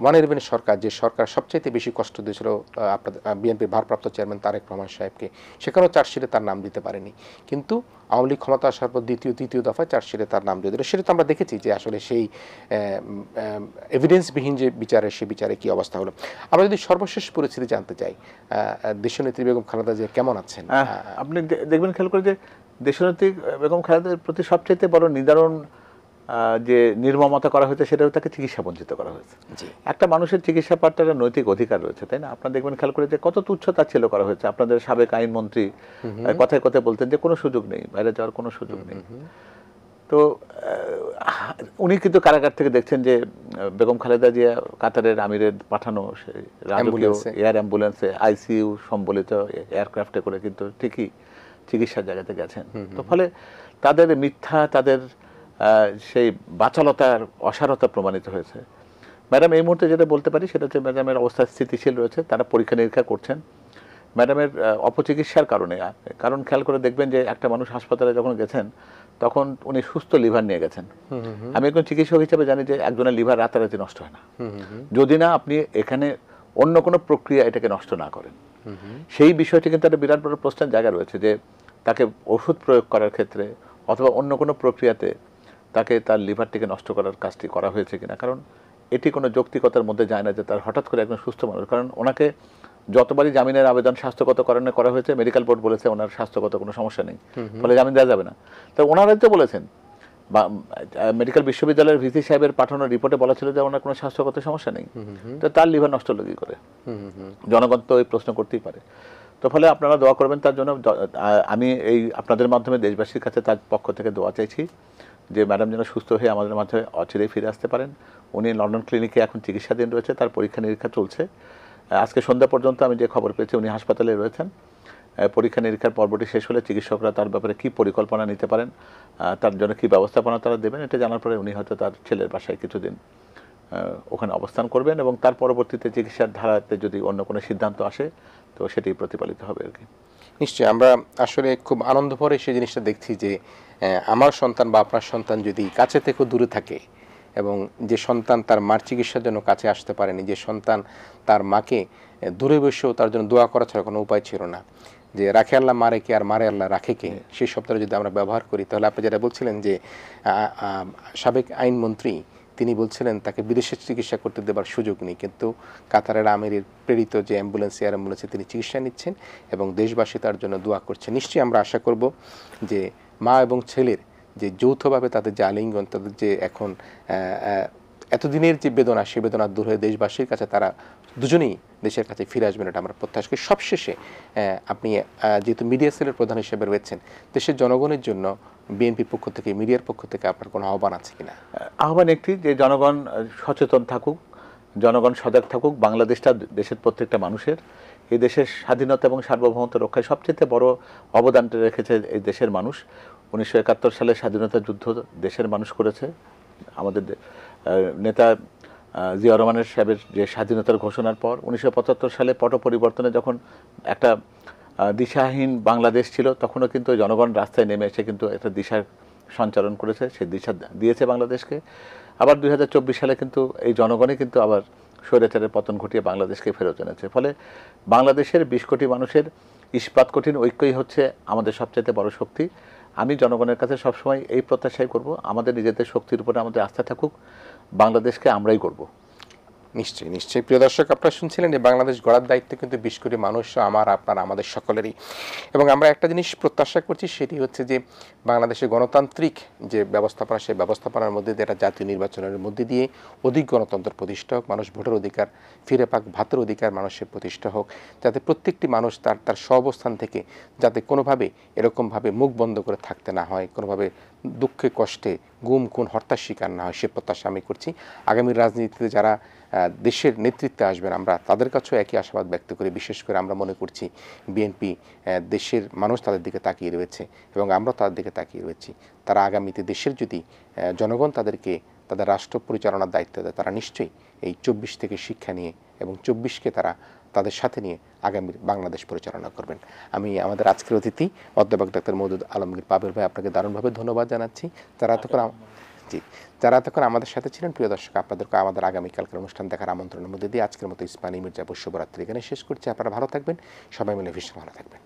111 সরকার, যে সরকার সবচাইতে বেশি কষ্ট দিয়েছিল আপনাদের বিএনপির ভারপ্রাপ্ত চেয়ারম্যান তারেক রহমান সাহেবকে, সেখানেও চার্জশিটে তার নাম দিতে পারেনি। কিন্তু আওয়ামী লীগ ক্ষমতা আসার পর তৃতীয় দফায় চার্জশিটে তার নাম দিয়ে দিল। সেটা তো আমরা দেখেছি যে আসলে সেই এভিডেন্সবিহীন যে বিচারে, সে বিচারে কী অবস্থা হলো। আমরা যদি সর্বশেষ পরিস্থিতি জানতে চাই, দেশনেত্রী বেগম খালেদা জিয়া কেমন আছেন? আপনি দেখবেন, খেয়াল করে যে দেশনেত্রী বেগম খালেদার প্রতি সবচেয়ে বড় নিদারুণ যে নির্মমতা করা হয়েছে, সেটা তাকে চিকিৎসা বঞ্চিত করা হয়েছে। একটা মানুষের চিকিৎসা পাওয়ার একটা নৈতিক অধিকার রয়েছে, তাই না? আপনার দেখবেন, খেয়াল করে যে কত তুচ্ছ তাচ্ছিল্য করা হয়েছে। আপনাদের সাবেক আইনমন্ত্রী কথায় কথায় বলতেন যে কোনো সুযোগ নেই, বাইরে যাওয়ার কোনো সুযোগ নেই। তো উনি কিন্তু কারাগার থেকে দেখছেন যে বেগম খালেদা জিয়া কাতারের আমিরের পাঠানো রাজকীয় এয়ার অ্যাম্বুলেন্সে, আইসিইউ সম্বলিত এয়ারক্রাফটে করে কিন্তু ঠিকই চিকিৎসার জায়গাতে গেছেন। তো ফলে তাদের মিথ্যা, তাদের সেই বাচালতার অসারতা প্রমাণিত হয়েছে। ম্যাডাম এই মুহূর্তে যেটা বলতে পারি সেটা হচ্ছে, ম্যাডামের অবস্থা স্থিতিশীল রয়েছে, তারা পরীক্ষা নিরীক্ষা করছেন। ম্যাডামের অপচিকিৎসার কারণে, কারণ খেয়াল করে দেখবেন যে একটা মানুষ হাসপাতালে যখন গেছেন, তখন উনি সুস্থ লিভার নিয়ে গেছেন। আমি একজন চিকিৎসক হিসেবে জানি যে একজনের লিভার রাতারাতি নষ্ট হয় না, যদি না আপনি এখানে অন্য কোনো প্রক্রিয়া এটাকে নষ্ট না করেন। সেই বিষয়টি কিন্তু একটা বিরাট বড় প্রশ্নের জায়গা রয়েছে, যে তাকে ওষুধ প্রয়োগ করার ক্ষেত্রে অথবা অন্য কোনো প্রক্রিয়াতে তাকে তার লিভারটিকে নষ্ট করার কাজটি করা হয়েছে কিনা। কারণ এটি কোনো যৌক্তিকতার মধ্যে যায় না যে তার হঠাৎ করে একজন সুস্থ মানুষ, কারণ ওনাকে যতবারই জামিনের আবেদন স্বাস্থ্যগত কারণে করা হয়েছে, মেডিকেল বোর্ড বলেছে ওনার স্বাস্থ্যগত কোনো সমস্যা নেই, ফলে জামিন দেওয়া যাবে না। তো ওনারাই তো বলেছেন, বা মেডিকেল বিশ্ববিদ্যালয়ের ভিসি সাহেবের পাঠানো রিপোর্টে বলা ছিল যে ওনার কোনো স্বাস্থ্যগত সমস্যা নেই, তো তার লিভার নষ্ট হলো কি করে? জনগণ তো এই প্রশ্ন করতেই পারে। তো ফলে আপনারা দোয়া করবেন তার জন্য। আমি এই আপনাদের মাধ্যমে দেশবাসীর কাছে তার পক্ষ থেকে দোয়া চাইছি যে ম্যাডাম যেন সুস্থ হয়ে আমাদের মাঝে অচিরেই ফিরে আসতে পারেন। উনি লন্ডন ক্লিনিকে এখন চিকিৎসাধীন রয়েছে, তার পরীক্ষা নিরীক্ষা চলছে। আজকে সন্ধ্যা পর্যন্ত আমি যে খবর পেয়েছি উনি হাসপাতালে রয়েছেন। পরীক্ষা নিরীক্ষার পর্বটি শেষ হলে চিকিৎসকরা তার ব্যাপারে কী পরিকল্পনা নিতে পারেন, তার জন্য কী ব্যবস্থাপনা তারা দেবেন, এটা জানার পরে উনি হয়তো তার ছেলের বাসায় কিছুদিন ওখানে অবস্থান করবেন, এবং তার পরবর্তীতে চিকিৎসার ধারাতে যদি অন্য কোনো সিদ্ধান্ত আসে তো সেটি প্রতিপালিত হবে আর কি। নিশ্চয়ই আমরা আসলে খুব আনন্দ ভরে সেই জিনিসটা দেখছি যে আমার সন্তান বা আপনার সন্তান যদি কাছে থেকেও দূরে থাকে, এবং যে সন্তান তার মার চিকিৎসার জন্য কাছে আসতে পারেনি, যে সন্তান তার মাকে দূরে বসেও তার জন্য দোয়া করা ছাড়া কোনো উপায় ছিল না, যে রাখে আল্লাহ মারে কে আর মারে আল্লাহ রাখে কে, সেই শব্দটা যদি আমরা ব্যবহার করি, তাহলে আপনি যেটা বলছিলেন যে সাবেক আইনমন্ত্রী তিনি বলছিলেন তাকে বিদেশে চিকিৎসা করতে দেবার সুযোগ নেই, কিন্তু কাতারের আমিরের প্রেরিত যে এয়ার অ্যাম্বুলেন্সে তিনি চিকিৎসা নিচ্ছেন এবং দেশবাসী তার জন্য দোয়া করছে। নিশ্চয়ই আমরা আশা করব যে মা এবং ছেলের যে যৌথভাবে তাদের যে আলিঙ্গন, তাদের যে এখন এতদিনের যে বেদনা, সে বেদনা দূর হয়ে দেশবাসীর কাছে তারা দুজনেই দেশের কাছে ফিরে আসবেন, এটা আমরা প্রত্যাশা করি। সবশেষে আপনি যেহেতু মিডিয়া সেলের প্রধান হিসেবে রয়েছেন, দেশের জনগণের জন্য বিএনপির পক্ষ থেকে, মিডিয়ার পক্ষ থেকে আপনার কোনো আহ্বান আছে কিনা? আহ্বান একটি, যে জনগণ সচেতন থাকুক, জনগণ সজাগ থাকুক। বাংলাদেশটা দেশের প্রত্যেকটা মানুষের। এই দেশের স্বাধীনতা এবং সার্বভৌমত্ব রক্ষায় সবচেয়ে বড় অবদান রেখেছে এই দেশের মানুষ। 1971 সালে স্বাধীনতা যুদ্ধ দেশের মানুষ করেছে। আমাদের নেতা জিয়া রহমানের সাহেবের যে স্বাধীনতার ঘোষণার পর 1975 সালে পট পরিবর্তনে যখন একটা দিশাহীন বাংলাদেশ ছিল, তখনও কিন্তু জনগণ রাস্তায় নেমে এসে কিন্তু একটা দিশার সঞ্চালন করেছে, সেই দিশা দিয়েছে বাংলাদেশকে। আবার 2024 সালে কিন্তু এই জনগণই কিন্তু আবার স্বৈরাচারের পতন ঘটিয়ে বাংলাদেশকে ফেরত এনেছে। ফলে বাংলাদেশের 20 কোটি মানুষের ইস্পাত কঠিন ঐক্যই হচ্ছে আমাদের সবচেয়ে বড় শক্তি। আমি জনগণের কাছে সবসময় এই প্রত্যাশাই করব, আমাদের নিজেদের শক্তির উপরে আমাদের আস্থা থাকুক, বাংলাদেশকে আমরাই করব। নিশ্চয়ই নিশ্চয়ই। প্রিয় দর্শক, আপনারা শুনছিলেন যে বাংলাদেশ গড়ার দায়িত্ব কিন্তু 20 কোটি মানুষ, আমার, আপনার, আমাদের সকলেরই। এবং আমরা একটা জিনিস প্রত্যাশা করছি, সেটি হচ্ছে যে বাংলাদেশের গণতান্ত্রিক যে ব্যবস্থাপনা, সেই ব্যবস্থাপনার মধ্যে দিয়ে একটা জাতীয় নির্বাচনের মধ্যে দিয়ে অধিক গণতন্ত্র প্রতিষ্ঠা হোক, মানুষ ভোটের অধিকার ফিরে পাক, ভাতের অধিকার মানুষের প্রতিষ্ঠা হোক, যাতে প্রত্যেকটি মানুষ তার তার স্বঅবস্থান থেকে যাতে কোনোভাবে এরকমভাবে মুখ বন্ধ করে থাকতে না হয়, কোনোভাবে দুঃখে কষ্টে গুম খুন হত্যার শিকার না হয়, সে প্রত্যাশা আমি করছি। আগামী রাজনীতিতে যারা দেশের নেতৃত্বে আসবেন, আমরা তাদের কাছেও একই আশাবাদ ব্যক্ত করি। বিশেষ করে আমরা মনে করছি বিএনপি, দেশের মানুষ তাদের দিকে তাকিয়ে রয়েছে এবং আমরা তাদের দিকে তাকিয়ে রয়েছি। তারা আগামীতে দেশের যদি জনগণ তাদেরকে তাদের রাষ্ট্র পরিচালনার দায়িত্ব দেয়, তারা নিশ্চয়ই এই 24 থেকে শিক্ষা নিয়ে এবং 24কে তারা তাদের সাথে নিয়ে আগামী বাংলাদেশ পরিচালনা করবেন। আমি আমাদের আজকের অতিথি অধ্যাপক ডাক্তার মওদুদ আলমগীর পাবেল ভাই, আপনাকে দারুণভাবে ধন্যবাদ জানাচ্ছি। যারা এতক্ষণ আমাদের সাথে ছিলেন। প্রিয় দর্শক, আপনাদেরকে আমাদের আগামীকালকের অনুষ্ঠান দেখার আমন্ত্রণের মধ্যে দিয়ে আজকের মতো ইসমানী মির্জা শুভরাত্রি এখানে শেষ করছি। আপনারা ভালো থাকবেন, সবাই মিলে ভীষণ ভালো থাকবেন।